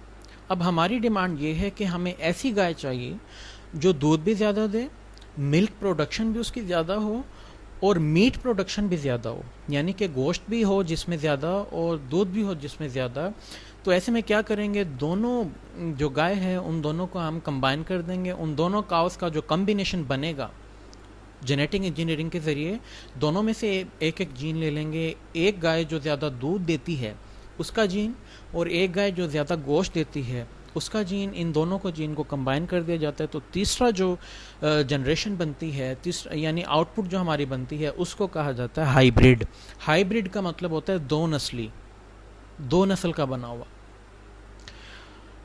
S1: अब हमारी डिमांड ये है कि हमें ऐसी गाय चाहिए जो दूध भी ज़्यादा दे, मिल्क प्रोडक्शन भी उसकी ज़्यादा हो और मीट प्रोडक्शन भी ज़्यादा हो, यानी कि गोश्त भी हो जिसमें ज़्यादा और दूध भी हो जिसमें ज़्यादा। तो ऐसे में क्या करेंगे, दोनों जो गाय है उन दोनों को हम कंबाइन कर देंगे, उन दोनों काउस का जो कम्बिनेशन बनेगा जेनेटिक इंजीनियरिंग के ज़रिए, दोनों में से एक एक जीन ले लेंगे। एक गाय जो ज़्यादा दूध देती है उसका जीन और एक गाय जो ज़्यादा गोश्त देती है उसका जीन, इन दोनों को जीन को कंबाइन कर दिया जाता है। तो तीसरा जो जनरेशन बनती है, तीसरा यानी आउटपुट जो हमारी बनती है उसको कहा जाता है हाइब्रिड। हाइब्रिड का मतलब होता है दो नस्ली, दो नस्ल का बना हुआ।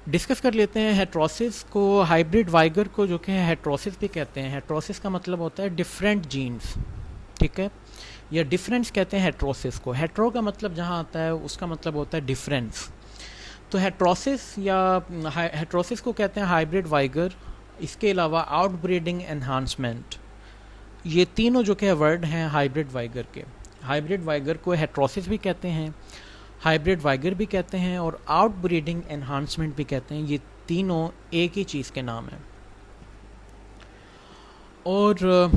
S1: डिस्कस कर लेते हैं हेट्रोसिस को। हाइब्रिड वाइगर को जो कि हेट्रोसिस भी कहते हैं। हेट्रोसिस का मतलब होता है डिफरेंट जीन्स, ठीक है, या डिफरेंस कहते हैं हेट्रोसिस को। हेट्रो का मतलब जहाँ आता है उसका मतलब होता है डिफरेंस। तो हेट्रोसिस या हेट्रोसिस को कहते हैं हाइब्रिड वाइगर। इसके अलावा आउटब्रीडिंग एनहांसमेंट, ये तीनों जो कि वर्ड हैं हाइब्रिड वाइगर के। हाइब्रिड वाइगर को हेट्रोसिस भी कहते हैं, हाइब्रिड वाइगर भी कहते हैं और आउटब्रीडिंग एनहांसमेंट भी कहते हैं। ये तीनों एक ही चीज़ के नाम हैं। और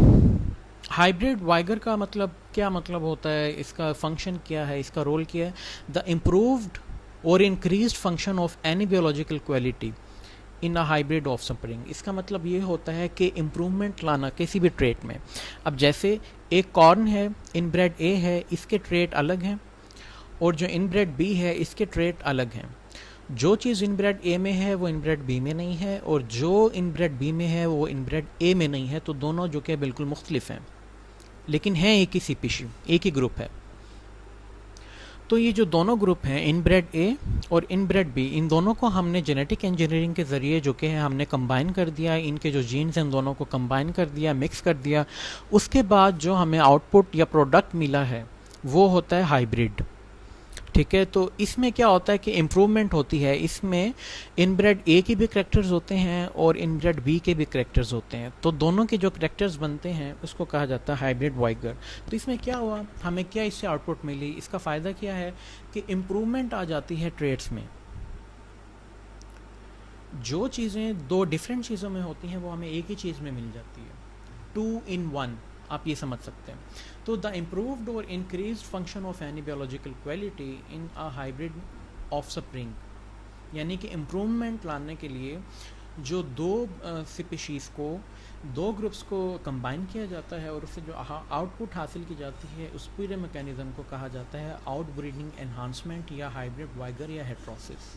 S1: हाइब्रिड वाइगर का मतलब क्या मतलब होता है, इसका फंक्शन क्या है, इसका रोल क्या है। द इम्प्रूव्ड और increased function of any biological quality in a hybrid offspring. इसका मतलब ये होता है कि इम्प्रूवमेंट लाना किसी भी ट्रेट में। अब जैसे एक कॉर्न है, इनब्रेड ए है, इसके ट्रेट अलग हैं, और जो इनब्रेड बी है इसके ट्रेट अलग हैं। जो चीज़ इनब्रेड ए में है वो इनब्रेड बी में नहीं है, और जो इनब्रेड बी में है वो इनब्रेड ए में नहीं है। तो दोनों जो कि बिल्कुल मुख्तलिफ हैं, लेकिन हैं एक ही स्पीशी, एक ही ग्रुप है। तो ये जो दोनों ग्रुप हैं, इनब्रेड ए और इनब्रेड बी, इन दोनों को हमने जेनेटिक इंजीनियरिंग के ज़रिए जो कि है हमने कंबाइन कर दिया, इनके जो जीन्स हैं दोनों को कंबाइन कर दिया, मिक्स कर दिया। उसके बाद जो हमें आउटपुट या प्रोडक्ट मिला है वो होता है हाइब्रिड। ठीक है, तो इसमें क्या होता है कि इम्प्रूवमेंट होती है। इसमें इनब्रेड ए के भी करेक्टर्स होते हैं और इनब्रेड बी के भी करेक्टर्स होते हैं। तो दोनों के जो करेक्टर्स बनते हैं उसको कहा जाता है हाइब्रिड वाइगर। तो इसमें क्या हुआ, हमें क्या इससे आउटपुट मिली, इसका फ़ायदा क्या है कि इम्प्रूवमेंट आ जाती है ट्रेड्स में। जो चीज़ें दो डिफरेंट चीज़ों में होती हैं वो हमें एक ही चीज़ में मिल जाती है, 2 in 1, आप ये समझ सकते हैं। तो द इम्प्रूव्ड और increased function of any biological quality in a hybrid offspring, यानी कि इम्प्रूवमेंट लाने के लिए जो दो स्पीशीज़ को, दो ग्रुप्स को कंबाइन किया जाता है और उससे जो आउटपुट हासिल की जाती है, उस पूरे मैकेनिज्म को कहा जाता है आउटब्रीडिंग एनहांसमेंट या हाइब्रिड वाइगर या हेट्रोसिस।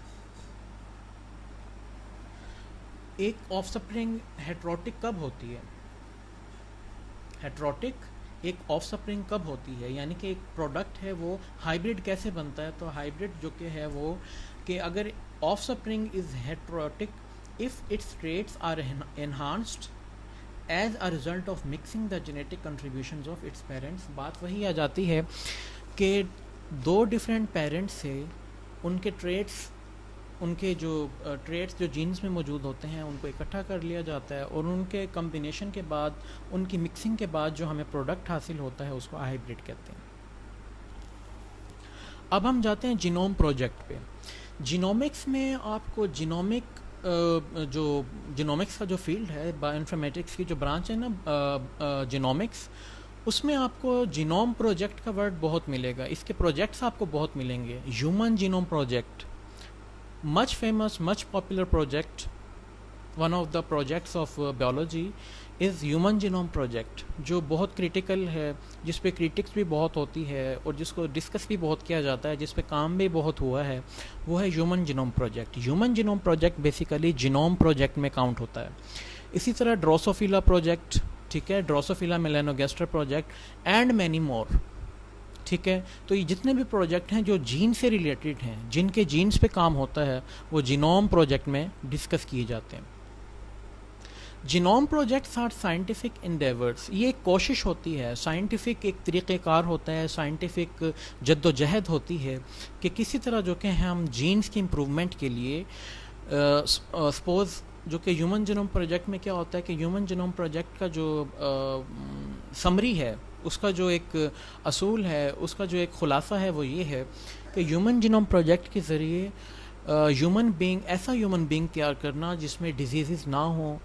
S1: एक ऑफस्प्रिंग हेट्रोटिक कब होती है? हेट्रोटिक एक ऑफस्प्रिंग कब होती है, यानी कि एक प्रोडक्ट है वो हाइब्रिड कैसे बनता है? तो हाइब्रिड जो कि है वो कि अगर offspring is heterotic if its traits are enhanced as a result of mixing the genetic contributions of its parents. बात वही आ जाती है कि दो डिफरेंट पेरेंट्स से उनके ट्रेट्स, उनके जो ट्रेट्स जो जीन्स में मौजूद होते हैं उनको इकट्ठा कर लिया जाता है, और उनके कम्बिनेशन के बाद, उनकी मिक्सिंग के बाद जो हमें प्रोडक्ट हासिल होता है उसको हाइब्रिड कहते हैं। अब हम जाते हैं जीनोम प्रोजेक्ट पे। जीनोमिक्स में आपको जो जीनोमिक्स का जो फील्ड है, बायोइन्फॉर्मेटिक्स की जो ब्रांच है ना, जीनोमिक्स, उसमें आपको जीनोम प्रोजेक्ट का वर्ड बहुत मिलेगा। इसके प्रोजेक्ट्स आपको बहुत मिलेंगे। Human genome project, much famous, much popular project, one of the projects of biology is human genome project, जो बहुत क्रिटिकल है, जिस पे क्रिटिक्स भी बहुत होती है और जिसको डिस्कस भी बहुत किया जाता है, जिस पे काम भी बहुत हुआ है, वो है human genome project. Human genome project basically genome project में काउंट होता है। इसी तरह ड्रोसोफिला प्रोजेक्ट, ठीक है, drosophila melanogaster project and many more. ठीक है, तो ये जितने भी प्रोजेक्ट हैं जो जीन से रिलेटेड हैं, जिनके जीन्स पे काम होता है, वो जीनोम प्रोजेक्ट में डिस्कस किए जाते हैं। Genome projects are scientific endeavours, ये एक कोशिश होती है, साइंटिफिक एक तरीक़ेकार होता है, साइंटिफिक जद्दोजहद होती है कि किसी तरह जो कि हम जीन्स की इम्प्रूवमेंट के लिए सपोज़ जो कि ह्यूमन जीनोम प्रोजेक्ट में क्या होता है कि ह्यूमन जीनोम प्रोजेक्ट का जो समरी है, उसका जो एक असूल है, उसका जो एक ख़ुलासा है वो ये है कि ह्यूमन जीनोम प्रोजेक्ट के ज़रिए ह्यूमन बीइंग, ऐसा ह्यूमन बीइंग तैयार करना जिसमें डिजीज़ ना हो,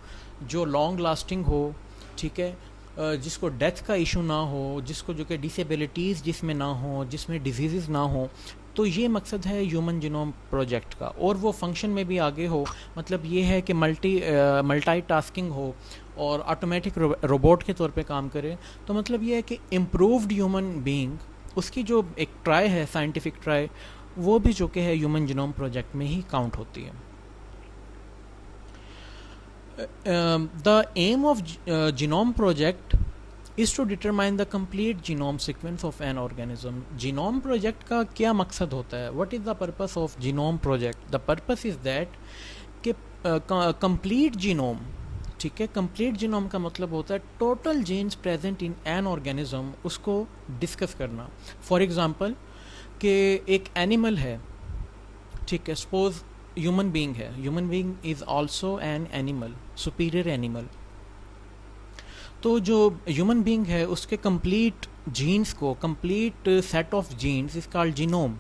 S1: जो लॉन्ग लास्टिंग हो, ठीक है, जिसको डेथ का इशू ना हो, जिसको जो कि डिसेबिलिटीज़ जिसमें ना हो, जिसमें डिजीज़ ना हो। तो ये मकसद है ह्यूमन जीनोम प्रोजेक्ट का, और वो फंक्शन में भी आगे हो। मतलब ये है कि मल्टी टास्किंग हो और ऑटोमेटिक रोबोट के तौर पे काम करे। तो मतलब ये है कि इम्प्रूव्ड ह्यूमन बीइंग, उसकी जो एक ट्राई है, साइंटिफिक ट्राई, वो भी जो कि है ह्यूमन जीनोम प्रोजेक्ट में ही काउंट होती है। The aim of genome project is to determine the complete genome sequence of an organism. Genome project का क्या मकसद होता है? What is the purpose of genome project? The purpose is that कि complete genome, ठीक है, complete genome का मतलब होता है total genes present in an organism, उसको डिस्कस करना। For example कि एक एनिमल है, ठीक है, suppose human being है, human being is also an animal, superior animal। तो जो ह्यूमन बीइंग है उसके कंप्लीट जीन्स को, complete set of genes is called genome.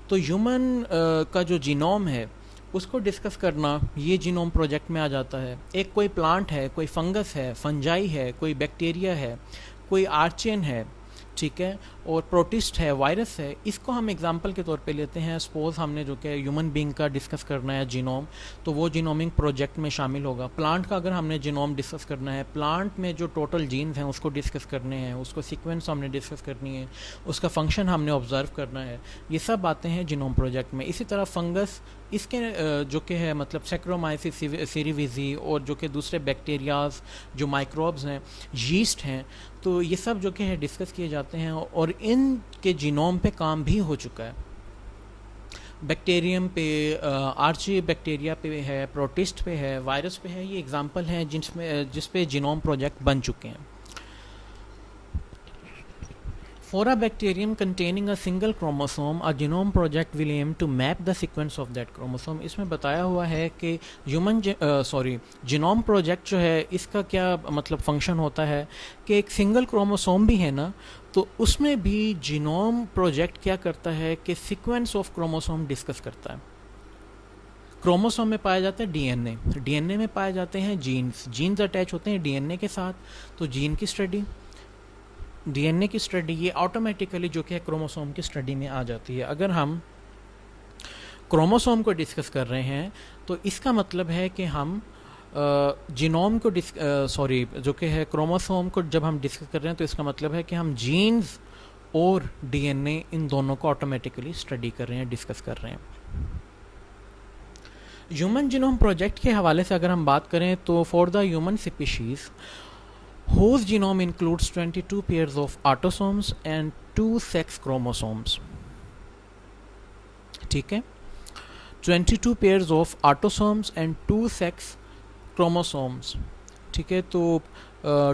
S1: तो ह्यूमन का जो जीनोम है उसको डिस्कस करना ये जीनोम प्रोजेक्ट में आ जाता है। एक कोई प्लांट है, कोई फंगस है, फंजाई है, कोई बैक्टीरिया है, कोई आर्चेन है, ठीक है, और प्रोटिस्ट है, वायरस है, इसको हम एग्जांपल के तौर पे लेते हैं। सपोज हमने जो कि ह्यूमन बींग का डिस्कस करना है जीनोम, तो वो जीनोमिंग प्रोजेक्ट में शामिल होगा। प्लांट का अगर हमने जीनोम डिस्कस करना है, प्लांट में जो टोटल जीन्स हैं उसको डिस्कस करने हैं, उसको सीक्वेंस हमने डिस्कस करनी है, उसका फंक्शन हमने ऑब्जर्व करना है, ये सब बातें हैं जीनोम प्रोजेक्ट में। इसी तरह फंगस, इसके जो कि है मतलब सेक्रोमाइसिस सेरिविजी, और जो कि दूसरे बैक्टीरियाज जो माइक्रोब्स हैं, यीस्ट हैं, तो ये सब जो कि है डिस्कस किए जाते हैं और इनके जीनोम पे काम भी हो चुका है। बैक्टीरियम पे, आर्ची बैक्टीरिया पे है, प्रोटिस्ट पे है, वायरस पे है, ये एग्जांपल हैं जिस पे जीनोम प्रोजेक्ट बन चुके हैं। For a bacterium containing a single chromosome, a genome project will aim to map the sequence of that chromosome। इसमें बताया हुआ है कि जीनोम प्रोजेक्ट जो है इसका क्या मतलब फंक्शन होता है कि एक सिंगल क्रोमोसोम भी है ना, तो उसमें भी जीनोम प्रोजेक्ट क्या करता है कि सीक्वेंस ऑफ क्रोमोसोम डिस्कस करता है। क्रोमोसोम में पाया जाता है डीएनए, डीएनए में पाए जाते हैं जीन्स, जीन्स अटैच होते हैं डीएनए के साथ, तो जीन की स्टडी, डीएनए की स्टडी, ये ऑटोमेटिकली जो कि है क्रोमोसोम की स्टडी में आ जाती है। अगर हम क्रोमोसोम को डिस्कस कर रहे हैं तो इसका मतलब है कि हम जीनोम को जो कि है क्रोमोसोम को जब हम डिस्कस कर रहे हैं तो इसका मतलब है कि हम जीन्स और डीएनए इन दोनों को ऑटोमेटिकली स्टडी कर रहे हैं, डिस्कस कर रहे हैं। ह्यूमन जीनोम प्रोजेक्ट के हवाले से अगर हम बात करें तो for the human species whose genome includes 22 pairs of autosomes and 2 sex chromosomes, ठीक है, 22 pairs of autosomes and 2 sex chromosomes, ठीक है, तो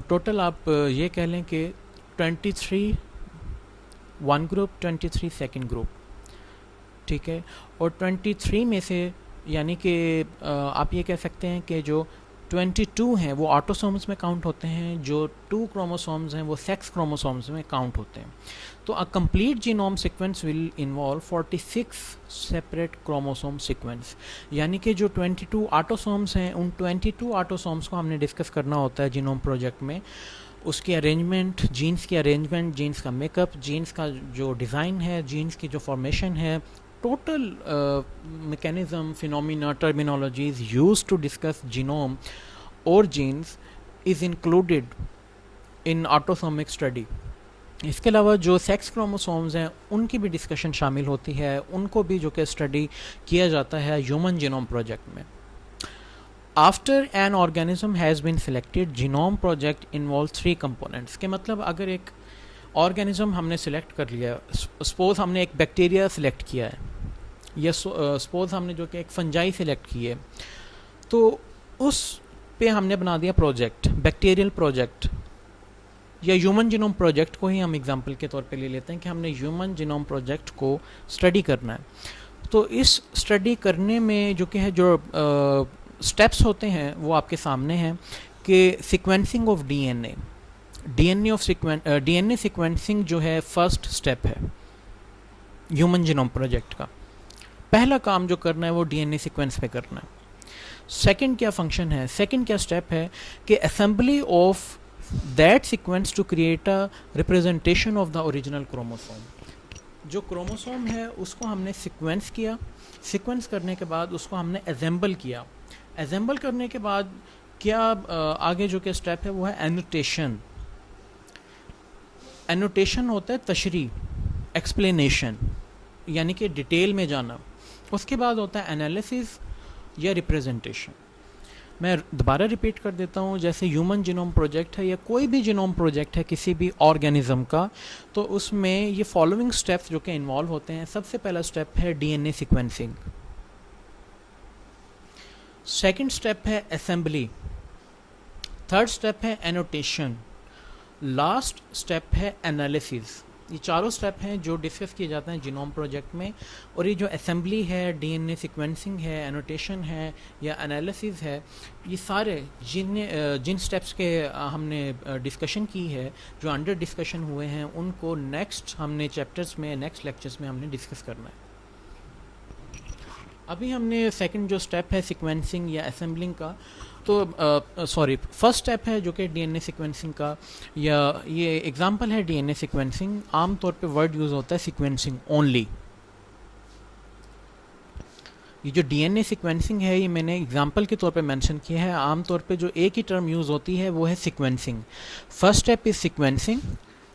S1: टोटल आप ये कह लें कि 23 वन ग्रुप, 23 सेकंड ग्रुप, ठीक है, और 23 में से यानी कि आप ये कह सकते हैं कि जो 22 हैं वो ऑटोसोम्स में काउंट होते हैं, जो 2 क्रोमोसोम्स हैं वो सेक्स क्रोमोसोम्स में काउंट होते हैं। तो a complete genome sequence will involve 46 separate chromosome sequence, यानी कि जो 22 ऑटोसोम्स हैं उन 22 ऑटोसोम्स को हमने डिस्कस करना होता है जीनोम प्रोजेक्ट में। उसकी अरेंजमेंट, जीन्स की अरेंजमेंट, जीन्स का मेकअप, जीन्स का जो डिज़ाइन है, जीन्स की जो फॉर्मेशन है, total mechanism, phenomena, terminologies used to discuss genome or genes is included in autosomic study। इसके अलावा जो सेक्स क्रोमोसोम्स हैं उनकी भी डिस्कशन शामिल होती है, उनको भी जो कि स्टडी किया जाता है ह्यूमन जीनोम प्रोजेक्ट में। After an organism has been selected, genome project involve 3 components. के मतलब अगर एक ऑर्गेनिज्म हमने सिलेक्ट कर लिया, सपोज हमने एक बैक्टीरिया सिलेक्ट किया है या सपोज हमने जो कि एक फंजाई सिलेक्ट की है, तो उस पे हमने बना दिया प्रोजेक्ट, बैक्टीरियल प्रोजेक्ट या ह्यूमन जीनोम प्रोजेक्ट को ही हम एग्जांपल के तौर पे ले लेते हैं कि हमने ह्यूमन जीनोम प्रोजेक्ट को स्टडी करना है। तो इस स्टडी करने में जो कि है जो स्टेप्स होते हैं वो आपके सामने हैं कि sequencing of DNA, DNA sequencing जो है फर्स्ट स्टेप है ह्यूमन जीनोम प्रोजेक्ट का। पहला काम जो करना है वो डीएनए सीक्वेंस पे करना है। सेकंड क्या फंक्शन है, सेकंड क्या स्टेप है कि assembly of that sequence to create a representation of the original chromosome. जो क्रोमोसोम है उसको हमने सीक्वेंस किया, सीक्वेंस करने के बाद उसको हमने असेंबल किया, असेंबल करने के बाद क्या आगे जो कि स्टेप है वो है एनोटेशन। एनोटेशन होता है तशरीह, एक्सप्लेनेशन, यानी कि डिटेल में जाना। उसके बाद होता है एनालिसिस या रिप्रेजेंटेशन। मैं दोबारा रिपीट कर देता हूँ, जैसे ह्यूमन जीनोम प्रोजेक्ट है या कोई भी जीनोम प्रोजेक्ट है किसी भी ऑर्गेनिज्म का, तो उसमें ये फॉलोइंग स्टेप्स जो कि इन्वॉल्व होते हैं। सबसे पहला स्टेप है डीएनए सीक्वेंसिंग, सेकंड स्टेप है असेंबली, थर्ड स्टेप है एनोटेशन, लास्ट स्टेप है एनालिसिस। ये चारों स्टेप हैं जो डिस्कस किए जाते हैं जीनोम प्रोजेक्ट में। और ये जो असेंबली है, डीएनए सीक्वेंसिंग है, एनोटेशन है या एनालिसिस है, ये सारे जिन स्टेप्स के हमने डिस्कशन की है, जो अंडर डिस्कशन हुए हैं, उनको नेक्स्ट हमने चैप्टर्स में, नेक्स्ट लेक्चर्स में हमने डिस्कस करना है। अभी हमने सेकंड जो स्टेप है सीक्वेंसिंग या असेंबलिंग का, तो सॉरी, फर्स्ट स्टेप है जो कि डीएनए सीक्वेंसिंग का, या ये एग्जांपल है डीएनए सीक्वेंसिंग। आमतौर पे वर्ड यूज़ होता है सीक्वेंसिंग ओनली। ये जो डीएनए सीक्वेंसिंग है ये मैंने एग्जांपल के तौर पे मेंशन किया है। आमतौर पे जो एक ही टर्म यूज़ होती है वो है sequencing. First step is sequencing,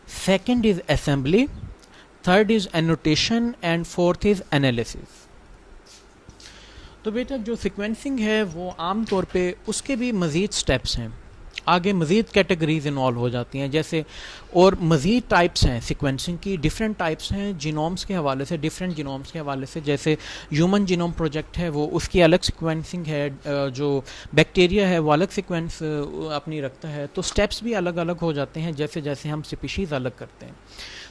S1: second is assembly, third is annotation and fourth is analysis. तो बेटा जो सीक्वेंसिंग है वो आम तौर पे उसके भी मज़ीद स्टेप्स हैं, आगे मज़ीद कैटेगरीज इन्वॉल्व हो जाती हैं जैसे, और मज़ीद टाइप्स हैं सीक्वेंसिंग की, डिफरेंट टाइप्स हैं जीनोम्स के हवाले से, डिफरेंट जीनोम्स के हवाले से। जैसे ह्यूमन जीनोम प्रोजेक्ट है वो उसकी अलग सीक्वेंसिंग है, जो बैक्टीरिया है वो अलग सीक्वेंस अपनी रखता है। तो स्टेप्स भी अलग अलग हो जाते हैं जैसे जैसे हम स्पीशीज़ अलग करते हैं।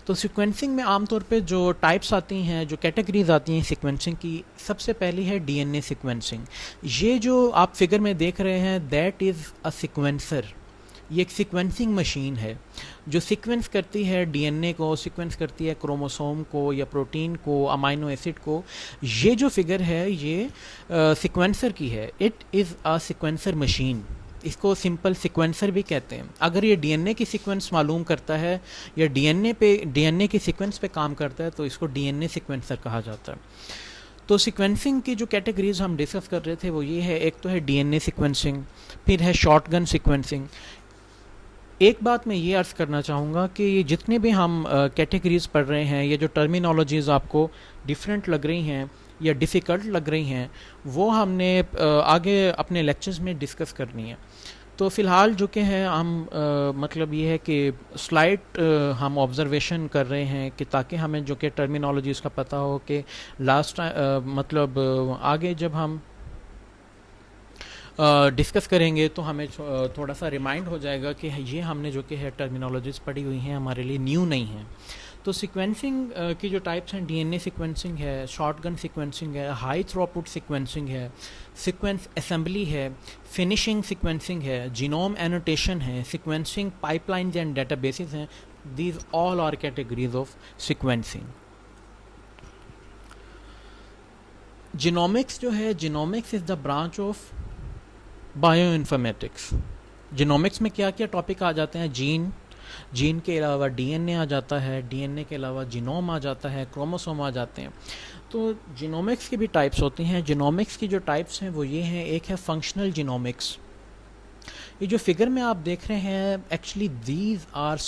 S1: तो सीक्वेंसिंग में आमतौर पे जो टाइप्स आती हैं, जो कैटेगरीज आती हैं सीक्वेंसिंग की, सबसे पहली है डीएनए सीक्वेंसिंग। ये जो आप फिगर में देख रहे हैं दैट इज़ अ सीक्वेंसर। ये एक सीक्वेंसिंग मशीन है जो सीक्वेंस करती है डीएनए को, सीक्वेंस करती है क्रोमोसोम को या प्रोटीन को, अमाइनो एसिड को। ये जो फिगर है ये सीक्वेंसर की है। It is a sequencer machine. इसको सिंपल सीक्वेंसर भी कहते हैं। अगर ये डीएनए की सीक्वेंस मालूम करता है या डीएनए की सीक्वेंस पे काम करता है तो इसको डीएनए सीक्वेंसर कहा जाता है। तो सीक्वेंसिंग की जो कैटेगरीज हम डिस्कस कर रहे थे वो ये है, एक तो है डीएनए सीक्वेंसिंग, फिर है शॉटगन सीक्वेंसिंग। एक बात मैं ये अर्ज़ करना चाहूँगा कि ये जितने भी हम कैटेगरीज पढ़ रहे हैं, ये जो टर्मिनोलॉजीज़ आपको डिफरेंट लग रही हैं या डिफ़िकल्ट लग रही हैं, वो हमने आगे अपने लेक्चर्स में डिस्कस करनी है। तो फ़िलहाल जो कि है हम मतलब ये है कि स्लाइड हम ऑब्ज़र्वेशन कर रहे हैं कि ताकि हमें जो कि टर्मिनोलॉजीज़ का पता हो कि लास्ट मतलब आगे जब हम डिस्कस करेंगे तो हमें थोड़ा सा रिमाइंड हो जाएगा कि ये हमने जो कि है टर्मिनोलॉजीज़ पढ़ी हुई हैं, हमारे लिए न्यू नहीं है। तो सीक्वेंसिंग की जो टाइप्स हैं, डीएनए सीक्वेंसिंग है, शॉटगन सीक्वेंसिंग है, हाई थ्रूपुट सीक्वेंसिंग है, सीक्वेंस असेंबली है, फिनिशिंग सीक्वेंसिंग है, जीनोम एनोटेशन है, सीक्वेंसिंग पाइपलाइंस एंड डेटाबेसेस हैं। These all are categories of sequencing. Genomics जो है, genomics is the branch of bio informatics. Genomics में क्या क्या टॉपिक आ जाते हैं? जीन के अलावा डीएनए आ जाता है, डीएनए के अलावा जीनोम आ जाता है, क्रोमोसोम आ जाते हैं। तो जीनोमिक्स की भी टाइप्स होती हैं। जीनोमिक्स की जो टाइप्स हैं वो ये हैं, एक है फंक्शनल जीनोमिक्स। ये जो फिगर में आप देख रहे हैं, एक्चुअली दीज आर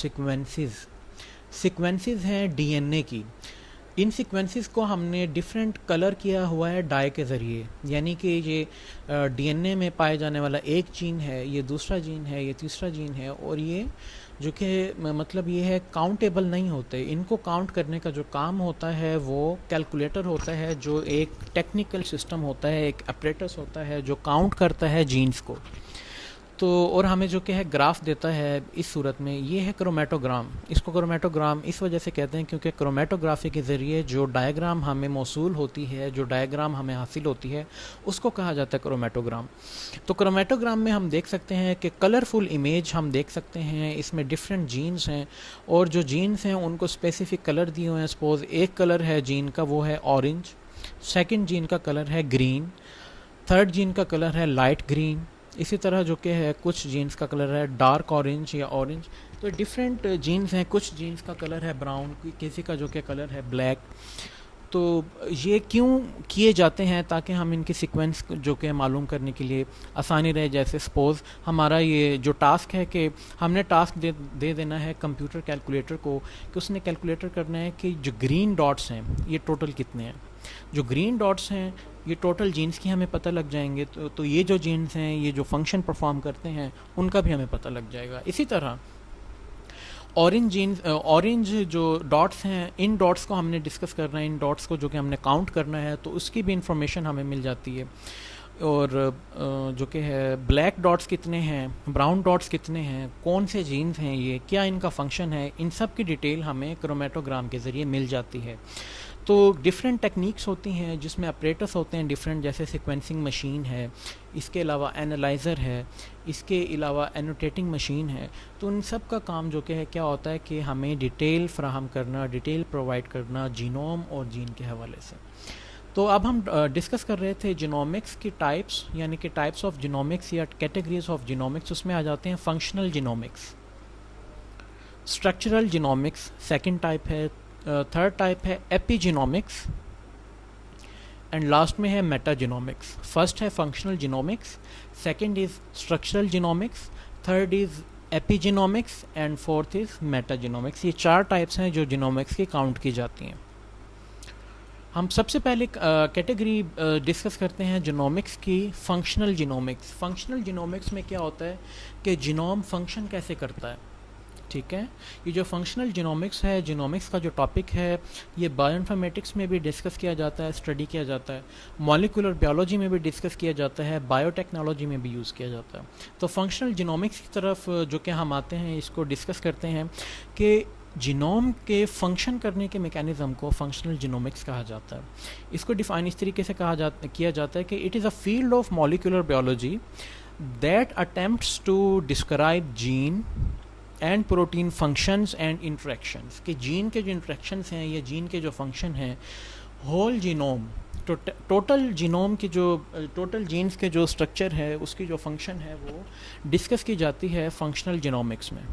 S1: सीक्वेंसेस हैं डीएनए की। इन सीक्वेंसेस को हमने डिफरेंट कलर किया हुआ है डाई के ज़रिए, यानी कि ये डीएनए में पाए जाने वाला एक जीन है, ये दूसरा जीन है, ये तीसरा जीन है, और ये जो कि मतलब ये है काउंटेबल नहीं होते। इनको काउंट करने का जो काम होता है वो कैलकुलेटर होता है, जो एक टेक्निकल सिस्टम होता है, एक अपरेटस होता है जो काउंट करता है जीन्स को। तो और हमें जो कि है ग्राफ देता है इस सूरत में। ये है क्रोमेटोग्राम। इसको क्रोमेटोग्राम इस वजह से कहते हैं क्योंकि क्रोमेटोग्राफी के ज़रिए जो डायग्राम हमें मौसूल होती है, जो डायग्राम हमें हासिल होती है, उसको कहा जाता है क्रोमेटोग्राम। तो क्रोमेटोग्राम में हम देख सकते हैं कि कलरफुल इमेज हम देख सकते हैं। इसमें डिफरेंट जीन्स हैं और जो जीन्स हैं उनको स्पेसिफिक कलर दिए हुए हैं। सपोज़ एक कलर है जीन का, वो है ऑरेंज, सेकेंड जीन का कलर है ग्रीन, थर्ड जीन का कलर है लाइट ग्रीन, इसी तरह जो कि है कुछ जीन्स का कलर है डार्क ऑरेंज या ऑरेंज। तो डिफरेंट जीन्स हैं। कुछ जीन्स का कलर है ब्राउन, किसी का जो कि कलर है ब्लैक। तो ये क्यों किए जाते हैं? ताकि हम इनकी सीक्वेंस जो कि मालूम करने के लिए आसानी रहे। जैसे सपोज़ हमारा ये जो टास्क है कि हमने टास्क दे देना है कंप्यूटर कैलकुलेटर को कि उसने कैलकुलेटर करना है कि जो ग्रीन डॉट्स हैं ये टोटल कितने हैं। जो ग्रीन डॉट्स हैं ये टोटल जीन्स की हमें पता लग जाएंगे। तो ये जो जीन्स हैं ये जो फंक्शन परफॉर्म करते हैं उनका भी हमें पता लग जाएगा। इसी तरह ऑरेंज जो डॉट्स हैं, इन डॉट्स को हमने डिस्कस करना है, इन डॉट्स को जो कि हमने काउंट करना है, तो उसकी भी इंफॉर्मेशन हमें मिल जाती है। और जो कि है ब्लैक डॉट्स कितने हैं, ब्राउन डॉट्स कितने हैं, कौन से जीन्स हैं ये, क्या इनका फंक्शन है, इन सब की डिटेल हमें क्रोमेटोग्राम के ज़रिए मिल जाती है। तो डिफरेंट टेक्निक्स होती हैं जिसमें ऑपरेटर्स होते हैं डिफरेंट, जैसे सीक्वेंसिंग मशीन है, इसके अलावा एनालाइज़र है, इसके अलावा एनोटेटिंग मशीन है। तो उन सब का काम जो कि है क्या होता है कि हमें डिटेल फ्राहम करना, डिटेल प्रोवाइड करना जीनोम और जीन के हवाले से। तो अब हम डिस्कस कर रहे थे जीनोमिक्स की टाइप्स, यानी कि टाइप्स ऑफ जीनोमिक्स या कैटेगरीज ऑफ जीनोमिक्स। उसमें आ जाते हैं functional genomics, structural genomics second type है, थर्ड टाइप है एपिजीनोमिक्स, एंड लास्ट में है मेटाजीनोमिक्स। फर्स्ट है functional genomics, second is structural genomics, third is epigenomics and fourth is metagenomics. ये चार टाइप्स हैं जो जीनोमिक्स की काउंट की जाती हैं। हम सबसे पहले कैटेगरी डिस्कस करते हैं जीनोमिक्स की, फंक्शनल जीनोमिक्स। फंक्शनल जीनोमिक्स में क्या होता है कि जीनोम फंक्शन कैसे करता है, ठीक है। ये जो फंक्शनल जीनोमिक्स है, जीनोमिक्स का जो टॉपिक है, ये बायोइन्फॉर्मेटिक्स में भी डिस्कस किया जाता है, स्टडी किया जाता है, मॉलिक्यूलर बायोलॉजी में भी डिस्कस किया जाता है, बायोटेक्नोलॉजी में भी यूज़ किया जाता है। तो फंक्शनल जीनोमिक्स की तरफ जो कि हम आते हैं, इसको डिस्कस करते हैं कि जीनोम के फंक्शन करने के मैकेनिज़्म को फंक्शनल जीनोमिक्स कहा जाता है। इसको डिफाइन इस तरीके से किया जाता है कि it is a field of molecular biology that attempts to describe gene and protein functions and interactions, कि जीन के जो इंटरेक्शंस हैं या जीन के जो फंक्शन हैं, होल जीनोम, टोटल जीनोम की जो टोटल जीन्स के जो स्ट्रक्चर है, उसकी जो फंक्शन है, वो डिस्कस की जाती है फंक्शनल जीनोमिक्स में।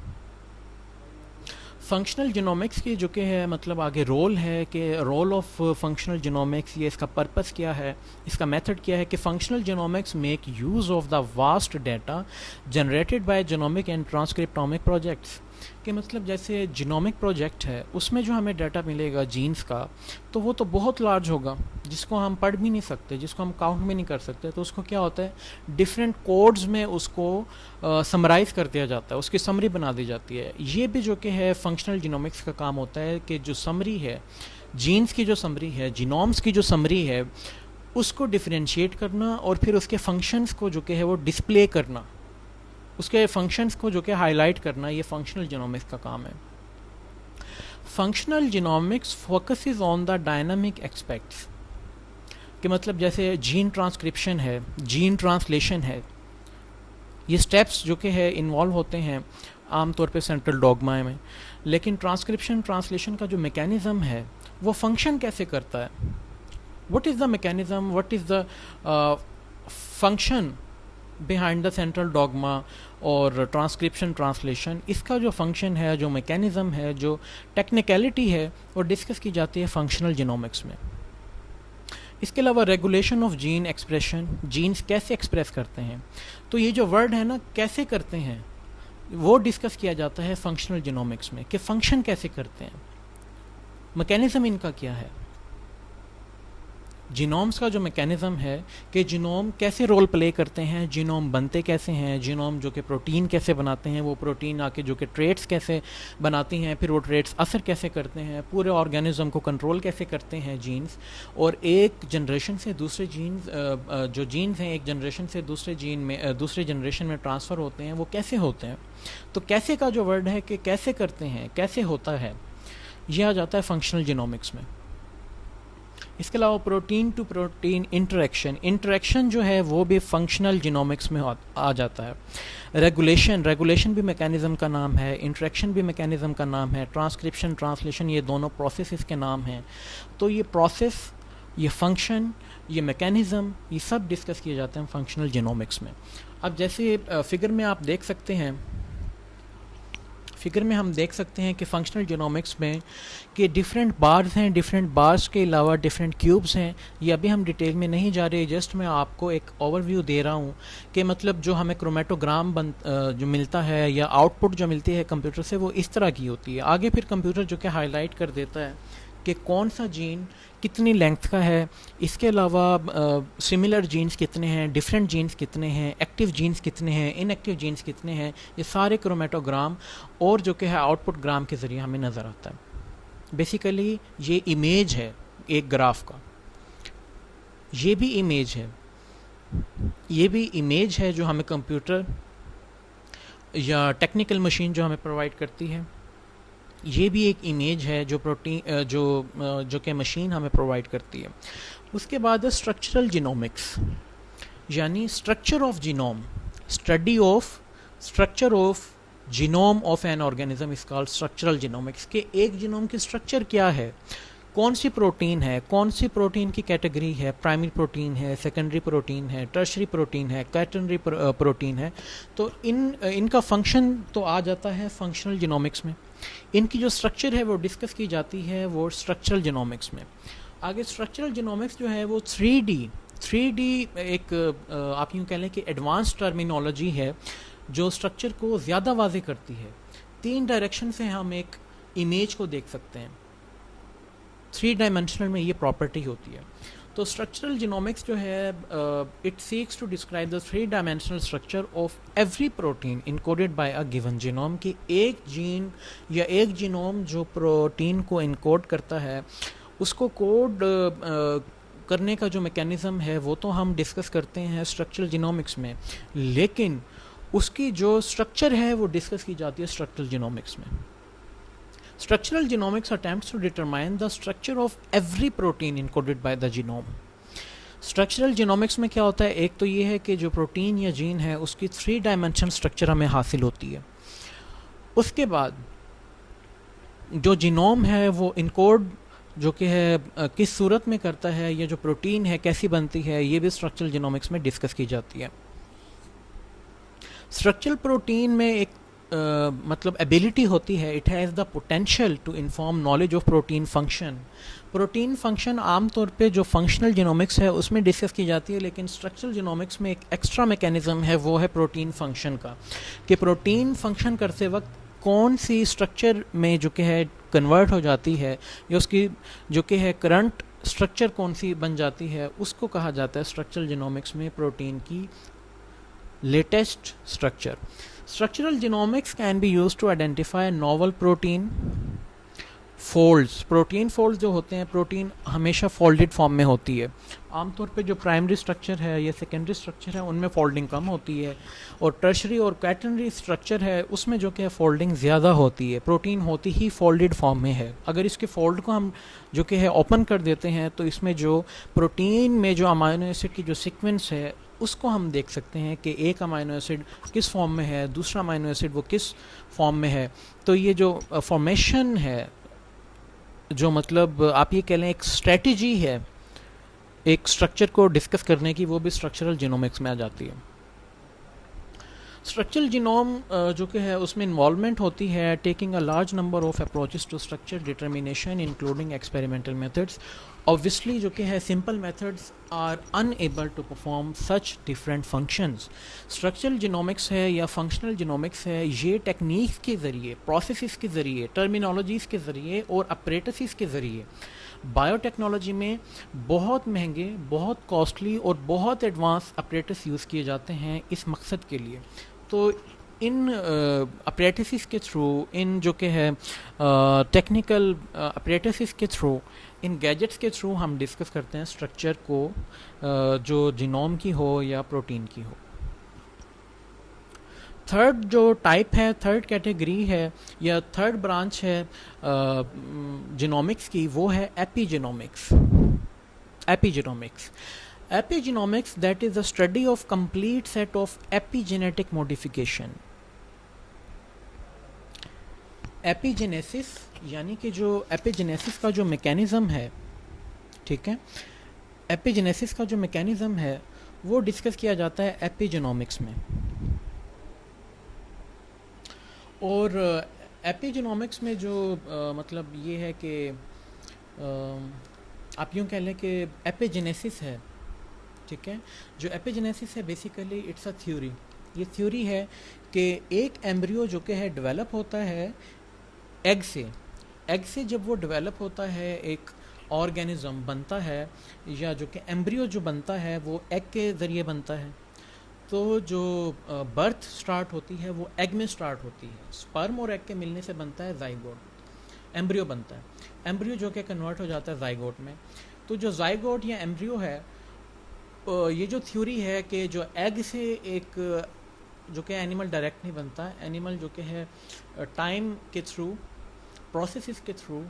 S1: फंक्शनल जीनोमिक्स की जो कि है मतलब आगे रोल है कि रोल ऑफ फंक्शनल जीनोमिक्स, ये इसका पर्पस क्या है, इसका मेथड क्या है कि functional genomics make use of the vast data generated by genomic and transcriptomic projects. कि मतलब जैसे जीनोमिक प्रोजेक्ट है, उसमें जो हमें डाटा मिलेगा जीन्स का, तो वो तो बहुत लार्ज होगा, जिसको हम पढ़ भी नहीं सकते, जिसको हम काउंट भी नहीं कर सकते। तो उसको क्या होता है, डिफरेंट कोड्स में उसको समराइज़ कर दिया जाता है, उसकी समरी बना दी जाती है। ये भी जो कि है फंक्शनल जीनोमिक्स का काम होता है कि जो समरी है, जीन्स की जो समरी है, जीनोम्स की जो समरी है, उसको डिफ्रेंशिएट करना और फिर उसके फंक्शंस को जो कि है वो डिस्प्ले करना, उसके फंक्शंस को जो कि हाईलाइट करना, ये फंक्शनल जीनोमिक्स का काम है। Functional genomics focuses on the dynamic aspects, कि मतलब जैसे जीन ट्रांसक्रिप्शन है, जीन ट्रांसलेशन है, ये स्टेप्स जो कि है इन्वॉल्व होते हैं आमतौर पे सेंट्रल डॉग्मा में। लेकिन ट्रांसक्रिप्शन ट्रांसलेशन का जो मैकेनिज़्म है, वो फंक्शन कैसे करता है, what is the mechanism, what is the function behind the central dogma और ट्रांसक्रिप्शन ट्रांसलेशन, इसका जो फंक्शन है, जो मैकेनिज़्म है, जो टेक्निकलिटी है, वो डिस्कस की जाती है फंक्शनल जीनोमिक्स में। इसके अलावा regulation of gene expression, genes कैसे एक्सप्रेस करते हैं, तो ये जो वर्ड है ना, कैसे करते हैं, वो डिस्कस किया जाता है फंक्शनल जीनोमिक्स में, कि फंक्शन कैसे करते हैं, मैकेनिज़्म इनका क्या है। जीनोम्स का जो मैकेनिज़्म है कि जीनोम कैसे रोल प्ले करते हैं, जीनोम बनते कैसे हैं, जीनोम जो कि प्रोटीन कैसे बनाते हैं, वो प्रोटीन आके जो कि ट्रेट्स कैसे बनाती हैं, फिर वो ट्रेट्स असर कैसे करते हैं, पूरे ऑर्गेनिज्म को कंट्रोल कैसे करते हैं जीन्स, और एक जनरेशन से दूसरे जीन्स, जो जीन्स हैं एक जनरेशन से दूसरे जीन में, दूसरे जनरेशन में ट्रांसफ़र होते हैं, वो कैसे होते हैं। तो कैसे का जो वर्ड है कि कैसे करते हैं, कैसे होता है, यह आ जाता है फंक्शनल जीनोमिक्स में। इसके अलावा protein to protein interaction, interaction जो है वो भी फंक्शनल जीनोमिक्स में आ जाता है। रेगुलेशन भी मैकेनिज़्म का नाम है, इंटरेक्शन भी मैकेनिज़्म का नाम है, ट्रांसक्रिप्शन ट्रांसलेशन ये दोनों प्रोसेस इसके नाम हैं। तो ये प्रोसेस, ये फंक्शन, ये मैकेनिज़्म, ये सब डिस्कस किए जाते हैं फंक्शनल जीनोमिक्स में। अब जैसे फिगर में आप देख सकते हैं, फिगर में हम देख सकते हैं कि फंक्शनल जीनोमिक्स में कि डिफरेंट बार्स हैं, डिफरेंट बार्स के अलावा डिफरेंट क्यूब्स हैं। ये अभी हम डिटेल में नहीं जा रहे, जस्ट मैं आपको एक ओवरव्यू दे रहा हूँ कि मतलब जो हमें क्रोमेटोग्राम जो मिलता है या आउटपुट जो मिलती है कंप्यूटर से, वो इस तरह की होती है। आगे फिर कंप्यूटर जो कि हाईलाइट कर देता है कि कौन सा जीन कितनी लेंथ का है, इसके अलावा सिमिलर जीन्स कितने हैं, डिफरेंट जीन्स कितने हैं, एक्टिव जीन्स कितने हैं, इनएक्टिव जीन्स कितने हैं, ये सारे क्रोमेटोग्राम और जो कि है आउटपुट ग्राम के ज़रिए हमें नज़र आता है। बेसिकली ये इमेज है एक ग्राफ का, ये भी इमेज है, ये भी इमेज है जो हमें कंप्यूटर या टेक्निकल मशीन जो हमें प्रोवाइड करती है। ये भी एक इमेज है जो प्रोटीन जो कि मशीन हमें प्रोवाइड करती है। उसके बाद है स्ट्रक्चरल जीनोमिक्स, यानी structure of genome, study of structure of genome of an organism is called structural genomics. के एक जीनोम की स्ट्रक्चर क्या है, कौन सी प्रोटीन है, कौन सी प्रोटीन की कैटेगरी है, प्राइमरी प्रोटीन है, सेकेंडरी प्रोटीन है, टर्शरी प्रोटीन है, क्वैटरनरी प्रोटीन है। तो इनका फंक्शन तो आ जाता है फंक्शनल जीनोमिक्स में। इनकी जो स्ट्रक्चर है वो डिस्कस की जाती है वो स्ट्रक्चरल जीनोमिक्स में। आगे स्ट्रक्चरल जीनोमिक्स जो है वो 3D एक आप यूँ कह लें कि एडवांस टर्मिनोलॉजी है जो स्ट्रक्चर को ज़्यादा वाज़ेह करती है। 3 डायरेक्शन से हम एक इमेज को देख सकते हैं। 3 डायमेंशनल में ये प्रॉपर्टी होती है। तो स्ट्रक्चरल जीनोमिक्स जो है it seeks to describe the 3 dimensional structure of every protein encoded by a given genome. कि एक जीन या एक जीनोम जो प्रोटीन को इनकोड करता है उसको कोड करने का जो मैकेनिज़्म है वो तो हम डिस्कस करते हैं स्ट्रक्चरल जीनोमिक्स में, लेकिन उसकी जो स्ट्रक्चर है वो डिस्कस की जाती है स्ट्रक्चरल जीनोमिक्स में। Structural genomics attempts to determine the structure of every protein encoded by the genome. Structural genomics में क्या होता है, एक तो ये है कि जो प्रोटीन या जीन है उसकी 3 डायमेंशन स्ट्रक्चर हमें हासिल होती है। उसके बाद जो जीनोम है वो इनकोड जो कि है किस सूरत में करता है, या जो प्रोटीन है कैसी बनती है, ये भी स्ट्रक्चरल जीनोमिक्स में डिस्कस की जाती है। स्ट्रक्चरल प्रोटीन में एक मतलब एबिलिटी होती है, it has the potential to inform knowledge of protein function. Protein function आमतौर पे जो फंक्शनल जीनोमिक्स है उसमें डिस्कस की जाती है, लेकिन स्ट्रक्चरल जीनोमिक्स में एक एक्स्ट्रा मैकेनिज्म है, वो है प्रोटीन फंक्शन का। कि प्रोटीन फंक्शन करते वक्त कौन सी स्ट्रक्चर में जो कि है कन्वर्ट हो जाती है, या उसकी जो कि है करंट स्ट्रक्चर कौन सी बन जाती है, उसको कहा जाता है स्ट्रक्चरल जीनोमिक्स में प्रोटीन की latest structure. Structural genomics can be used to identify novel protein folds. Protein folds जो होते हैं, प्रोटीन हमेशा फोल्डेड फॉर्म में होती है। आमतौर पे जो प्राइमरी स्ट्रक्चर है या सेकेंडरी स्ट्रक्चर है उनमें फोल्डिंग कम होती है, और टर्शरी और क्वैटरनरी स्ट्रक्चर है उसमें जो कि फोल्डिंग ज़्यादा होती है। प्रोटीन होती ही फोल्डेड फॉर्म में है। अगर इसके फोल्ड को हम जो कि है ओपन कर देते हैं तो इसमें जो प्रोटीन में जो अमाइनो एसिड की जो सीक्वेंस है उसको हम देख सकते हैं कि एक अमाइनो एसिड किस फॉर्म में है, दूसरा अमाइनो एसिड वो किस फॉर्म में है। तो ये जो फॉर्मेशन है, जो मतलब आप ये कह लें एक स्ट्रेटजी है एक स्ट्रक्चर को डिस्कस करने की, वो भी स्ट्रक्चरल जीनोमिक्स में आ जाती है। स्ट्रक्चरल जीनोम जो कि है उसमें इन्वॉल्वमेंट होती है taking a large number of approaches to structure determination including experimental methods. Obviously जो कि है simple methods are unable to perform such different functions. Structural genomics है या फंक्शनल जीनोमिक्स है, ये टेक्निक्स के ज़रिए, प्रोसेसेस के ज़रिए, टर्मिनोलॉजीज़ के ज़रिए और अप्रेटिसेस के ज़रिए बायोटेक्नोलॉजी में बहुत महंगे, बहुत कॉस्टली और बहुत एडवांस अप्रेटिस यूज़ किए जाते हैं इस मकसद के लिए। तो इन अप्रेटिसेस के थ्रू, इन जो कि है टेक्निकल अप्रेटिसेस के थ्रू, इन गैजेट्स के थ्रू हम डिस्कस करते हैं स्ट्रक्चर को जो जीनोम की हो या प्रोटीन की हो। थर्ड जो टाइप है, थर्ड कैटेगरी है या थर्ड ब्रांच है जीनोमिक्स की, वो है epigenomics. Epigenomics epigenomics that is the study of complete set of epigenetic modification. Epigenesis यानी कि जो एपिजेनेसिस का जो मैकेनिज्म है, ठीक है, एपिजेनेसिस का जो मैकेनिज्म है वो डिस्कस किया जाता है एपिजीनोमिक्स में। और एपिजीनोमिक्स में जो मतलब ये है कि आप यूँ कह लें कि एपिजेनेसिस है, ठीक है। जो एपिजेनेसिस है बेसिकली इट्स अ थ्योरी। ये थ्योरी है कि एक एम्ब्रियो जो कि है डेवलप होता है एग से। एग से जब वो डेवलप होता है एक ऑर्गेनिज्म बनता है, या जो कि एम्ब्रियो जो बनता है वो एग के ज़रिए बनता है। तो जो बर्थ स्टार्ट होती है वो एग में स्टार्ट होती है। स्पर्म और एग के मिलने से बनता है जाइगोट, एम्ब्रियो बनता है। एम्ब्रियो जो कि कन्वर्ट हो जाता है जाइगोट में। तो जो जाइगोट या एम्ब्रियो है, ये जो थ्योरी है कि जो एग से एक जो कि एनिमल डायरेक्ट नहीं बनता, एनिमल जो कि है टाइम के थ्रू, प्रोसेसेस के थ्रू,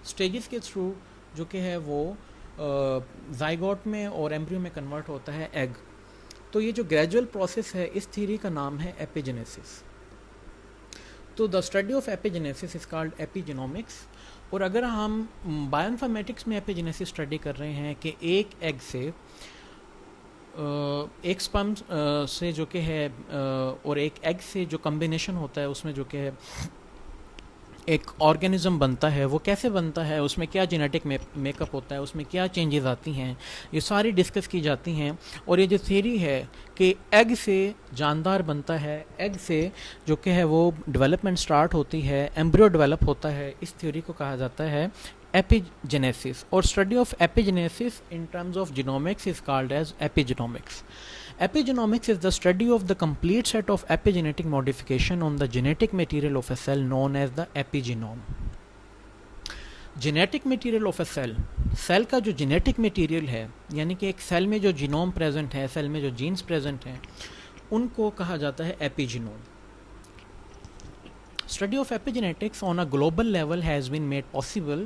S1: स्टेजेस के थ्रू जो कि है वो जाइगोट में और एम्ब्रियो में कन्वर्ट होता है एग। तो ये जो ग्रेजुअल प्रोसेस है, इस थ्योरी का नाम है एपिजेनेसिस। तो the study of epigenesis is called epigenomics. और अगर हम बायोइन्फॉर्मेटिक्स में एपिजेनेसिस स्टडी कर रहे हैं कि एक एग से एक स्पर्म से जो कि है और एक एग से जो कम्बिनेशन होता है उसमें जो कि है एक ऑर्गेनिज्म बनता है, वो कैसे बनता है, उसमें क्या जेनेटिक मेकअप होता है, उसमें क्या चेंजेस आती हैं, ये सारी डिस्कस की जाती हैं। और ये जो थ्योरी है कि एग से जानदार बनता है, एग से जो कि है वो डेवलपमेंट स्टार्ट होती है, एम्ब्रियो डेवलप होता है, इस थ्योरी को कहा जाता है एपिजेनेसिस। और study of epigenesis in terms of genomics is called as epigenomics. Epigenomics is the study of the complete set of epigenetic modification on the genetic material of a cell known as the epigenome. Genetic material of a cell, cell का जो genetic material है, यानी कि एक cell में जो genome present है, cell में जो जीन्स प्रेजेंट हैं, उनको कहा जाता है एपिजीनोम। Study of epigenetics on a global level has been made possible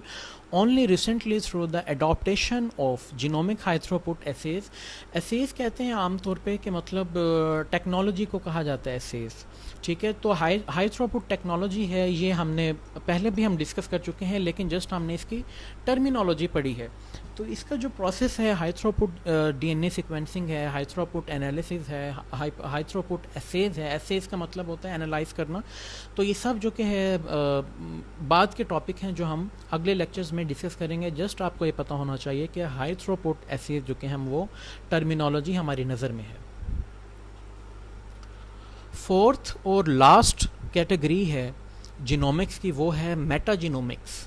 S1: only recently through the adaptation of genomic high throughput assays। assays कहते हैं आमतौर पे कि मतलब टेक्नोलॉजी को कहा जाता है assays, ठीक है। तो हाई थ्रूपुट टेक्नोलॉजी है, ये हमने पहले भी हम डिस्कस कर चुके हैं, लेकिन जस्ट हमने इसकी टर्मिनोलॉजी पढ़ी है। तो इसका जो प्रोसेस है हाई थ्रूपुट डीएनए सीक्वेंसिंग है, हाई थ्रूपुट एनालिसिस है, हाई थ्रूपुट एसेज है। एसेज का मतलब होता है एनालाइज करना। तो ये सब जो कि है बाद के टॉपिक हैं जो हम अगले लेक्चर्स में डिस्कस करेंगे। जस्ट आपको ये पता होना चाहिए कि हाई थ्रूपुट एसेज जो कि हम वो टर्मिनोलॉजी हमारी नज़र में है। फोर्थ और लास्ट कैटेगरी है जीनोमिक्स की, वो है मेटाजीनोमिक्स।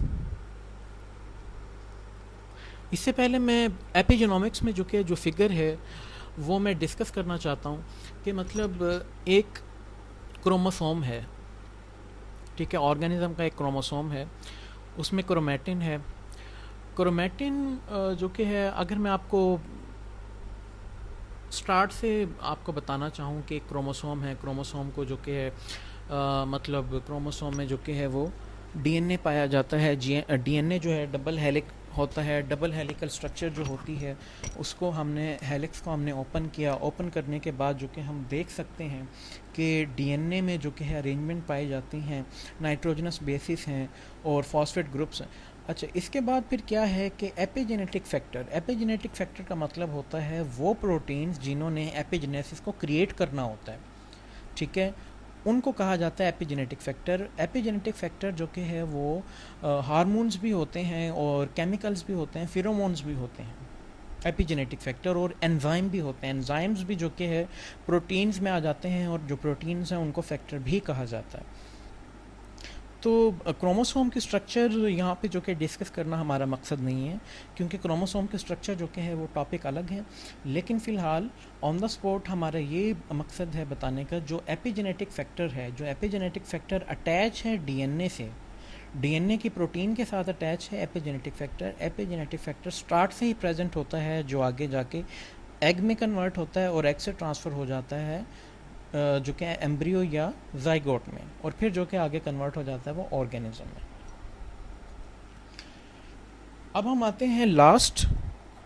S1: इससे पहले मैं एपिजेनोमिक्स में जो कि जो फिगर है वो मैं डिस्कस करना चाहता हूँ कि मतलब एक क्रोमोसोम है, ठीक है, ऑर्गेनिज्म का एक क्रोमोसोम है, उसमें क्रोमैटिन है। क्रोमैटिन जो कि है, अगर मैं आपको स्टार्ट से आपको बताना चाहूँ कि एक क्रोमोसोम है, क्रोमोसोम को जो कि है मतलब क्रोमोसोम में जो कि है वो डीएनए पाया जाता है। डीएनए जो है डबल हेलिक्स होता है, डबल हेलिकल स्ट्रक्चर जो होती है उसको हमने हेलिक्स को हमने ओपन किया। ओपन करने के बाद जो कि हम देख सकते हैं कि डीएनए में जो कि है अरेंजमेंट पाई जाती हैं, नाइट्रोजनस बेसिस हैं और फॉस्फेट ग्रुप्स हैं। अच्छा, इसके बाद फिर क्या है कि एपिजेनेटिक फैक्टर। एपिजेनेटिक फैक्टर का मतलब होता है वो प्रोटीन्स जिन्होंने एपिजेनेसिस को क्रिएट करना होता है, ठीक है, उनको कहा जाता है एपिजेनेटिक फैक्टर। एपिजेनेटिक फैक्टर जो कि है वो हार्मोन्स भी होते हैं और केमिकल्स भी होते हैं, फिरोमोन्स भी होते हैं एपिजेनेटिक फैक्टर, और एंजाइम भी होते हैं। एंजाइम्स भी जो कि है प्रोटीन्स में आ जाते हैं और जो प्रोटीन्स हैं उनको फैक्टर भी कहा जाता है। तो क्रोमोसोम की स्ट्रक्चर यहाँ पे जो कि डिस्कस करना हमारा मकसद नहीं है, क्योंकि क्रोमोसोम की स्ट्रक्चर जो कि है वो टॉपिक अलग है। लेकिन फ़िलहाल ऑन द स्पॉट हमारा ये मकसद है बताने का, जो एपिजेनेटिक फैक्टर है, जो एपिजेनेटिक फैक्टर अटैच है डीएनए से, डीएनए की प्रोटीन के साथ अटैच है epigenetic factor. Epigenetic factor start से ही प्रेजेंट होता है, जो आगे जाके एग में कन्वर्ट होता है और एग से ट्रांसफ़र हो जाता है जो कि एम्ब्रियो या जाइगोट में, और फिर जो कि आगे कन्वर्ट हो जाता है वो ऑर्गेनिज्म में। अब हम आते हैं लास्ट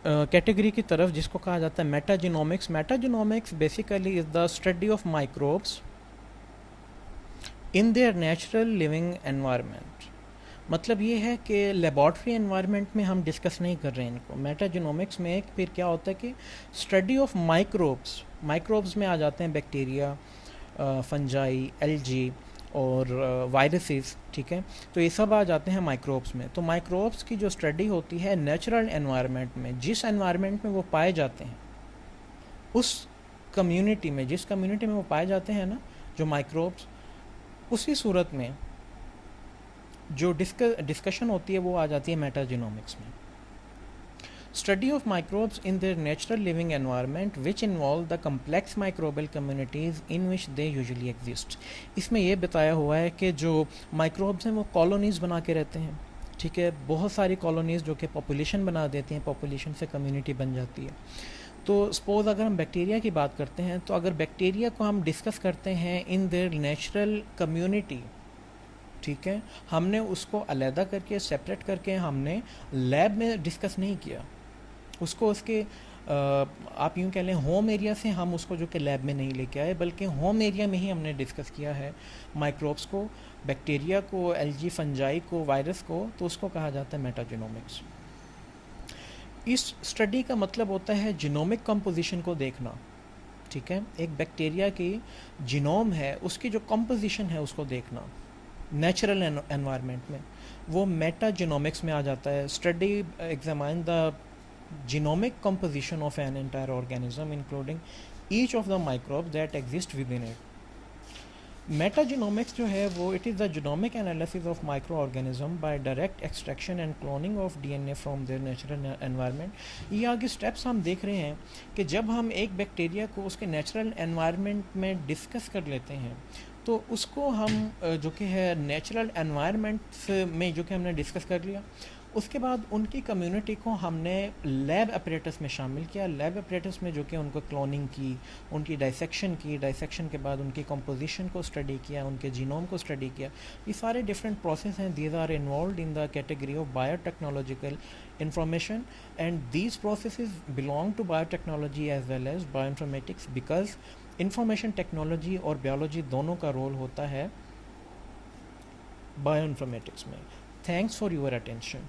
S1: कैटेगरी की तरफ, जिसको कहा जाता है metagenomics. Metagenomics basically is the study of microbes in their natural living environment. मतलब ये है कि लेबॉर्ट्री एनवायरनमेंट में हम डिस्कस नहीं कर रहे हैं इनको। मेटाजीनोमिक्स में फिर क्या होता है कि स्टडी ऑफ माइक्रोब्स, माइक्रोब्स में आ जाते हैं बैक्टीरिया, फंजाई, एल्गी और वायरसेस, ठीक है। तो ये सब आ जाते हैं माइक्रोब्स में। तो माइक्रोब्स की जो स्टडी होती है नेचुरल एनवायरनमेंट में, जिस एनवायरनमेंट में वो पाए जाते हैं, उस कम्युनिटी में, जिस कम्युनिटी में वो पाए जाते हैं ना जो माइक्रोब्स, उसी सूरत में जो डिस्कशन होती है वो आ जाती है मेटाजीनोमिक्स में। Study of microbes in their natural living environment which involve the complex microbial communities in which they usually exist. इसमें यह बताया हुआ है कि जो माइक्रोब्स हैं वो कॉलोनीज़ बना के रहते हैं, ठीक है, बहुत सारी कॉलोनीज़ जो कि पॉपुलेशन बना देती हैं, पॉपुलेशन से कम्युनिटी बन जाती है। तो सपोज़ अगर हम बैक्टीरिया की बात करते हैं, तो अगर बैक्टीरिया को हम डिस्कस करते हैं इन देयर नेचुरल कम्युनिटी, ठीक है, हमने उसको अलहदा करके, सेपरेट करके हमने लैब में डिस्कस नहीं किया, उसको उसके आप यूँ कह लें होम एरिया से हम उसको जो कि लैब में नहीं लेके आए, बल्कि होम एरिया में ही हमने डिस्कस किया है माइक्रोब्स को, बैक्टीरिया को, एल्गी, फंजाई को, वायरस को, तो उसको कहा जाता है मेटाजेनोमिक्स। इस स्टडी का मतलब होता है जीनोमिक कंपोजिशन को देखना, ठीक है। एक बैक्टीरिया की जीनोम है, उसकी जो कंपोजिशन है उसको देखना नेचुरल एनवायरनमेंट में, वो मेटाजेनोमिक्स में आ जाता है। Study examine the genomic composition of an entire organism including each of the microbes that exist within it. मेटाजीनोमिक्स जो है वो it is the genomic analysis of micro organism by direct extraction and cloning of DNA from there natural environment. ये आगे steps हम देख रहे हैं कि जब हम एक बैक्टीरिया को उसके नेचुरल एनवायरनमेंट में डिस्कस कर लेते हैं तो उसको हम जो कि है नेचुरल एनवायरनमेंट में जो कि हमने डिस्कस कर लिया, उसके बाद उनकी कम्युनिटी को हमने लैब अपरेटस में शामिल किया। लैब अपरेटस में जो कि उनको क्लोनिंग की, उनकी डाइसेक्शन की, डाइसेक्शन के बाद उनकी कंपोजिशन को स्टडी किया, उनके जीनोम को स्टडी किया। ये सारे डिफरेंट प्रोसेस हैं, these are involve in the category of biotechnological information and these processes belong to biotechnology as well as bioinformatics, because information technology और बायोलॉजी दोनों का रोल होता है बायोइन्फॉर्मेटिक्स में। Thanks for your attention.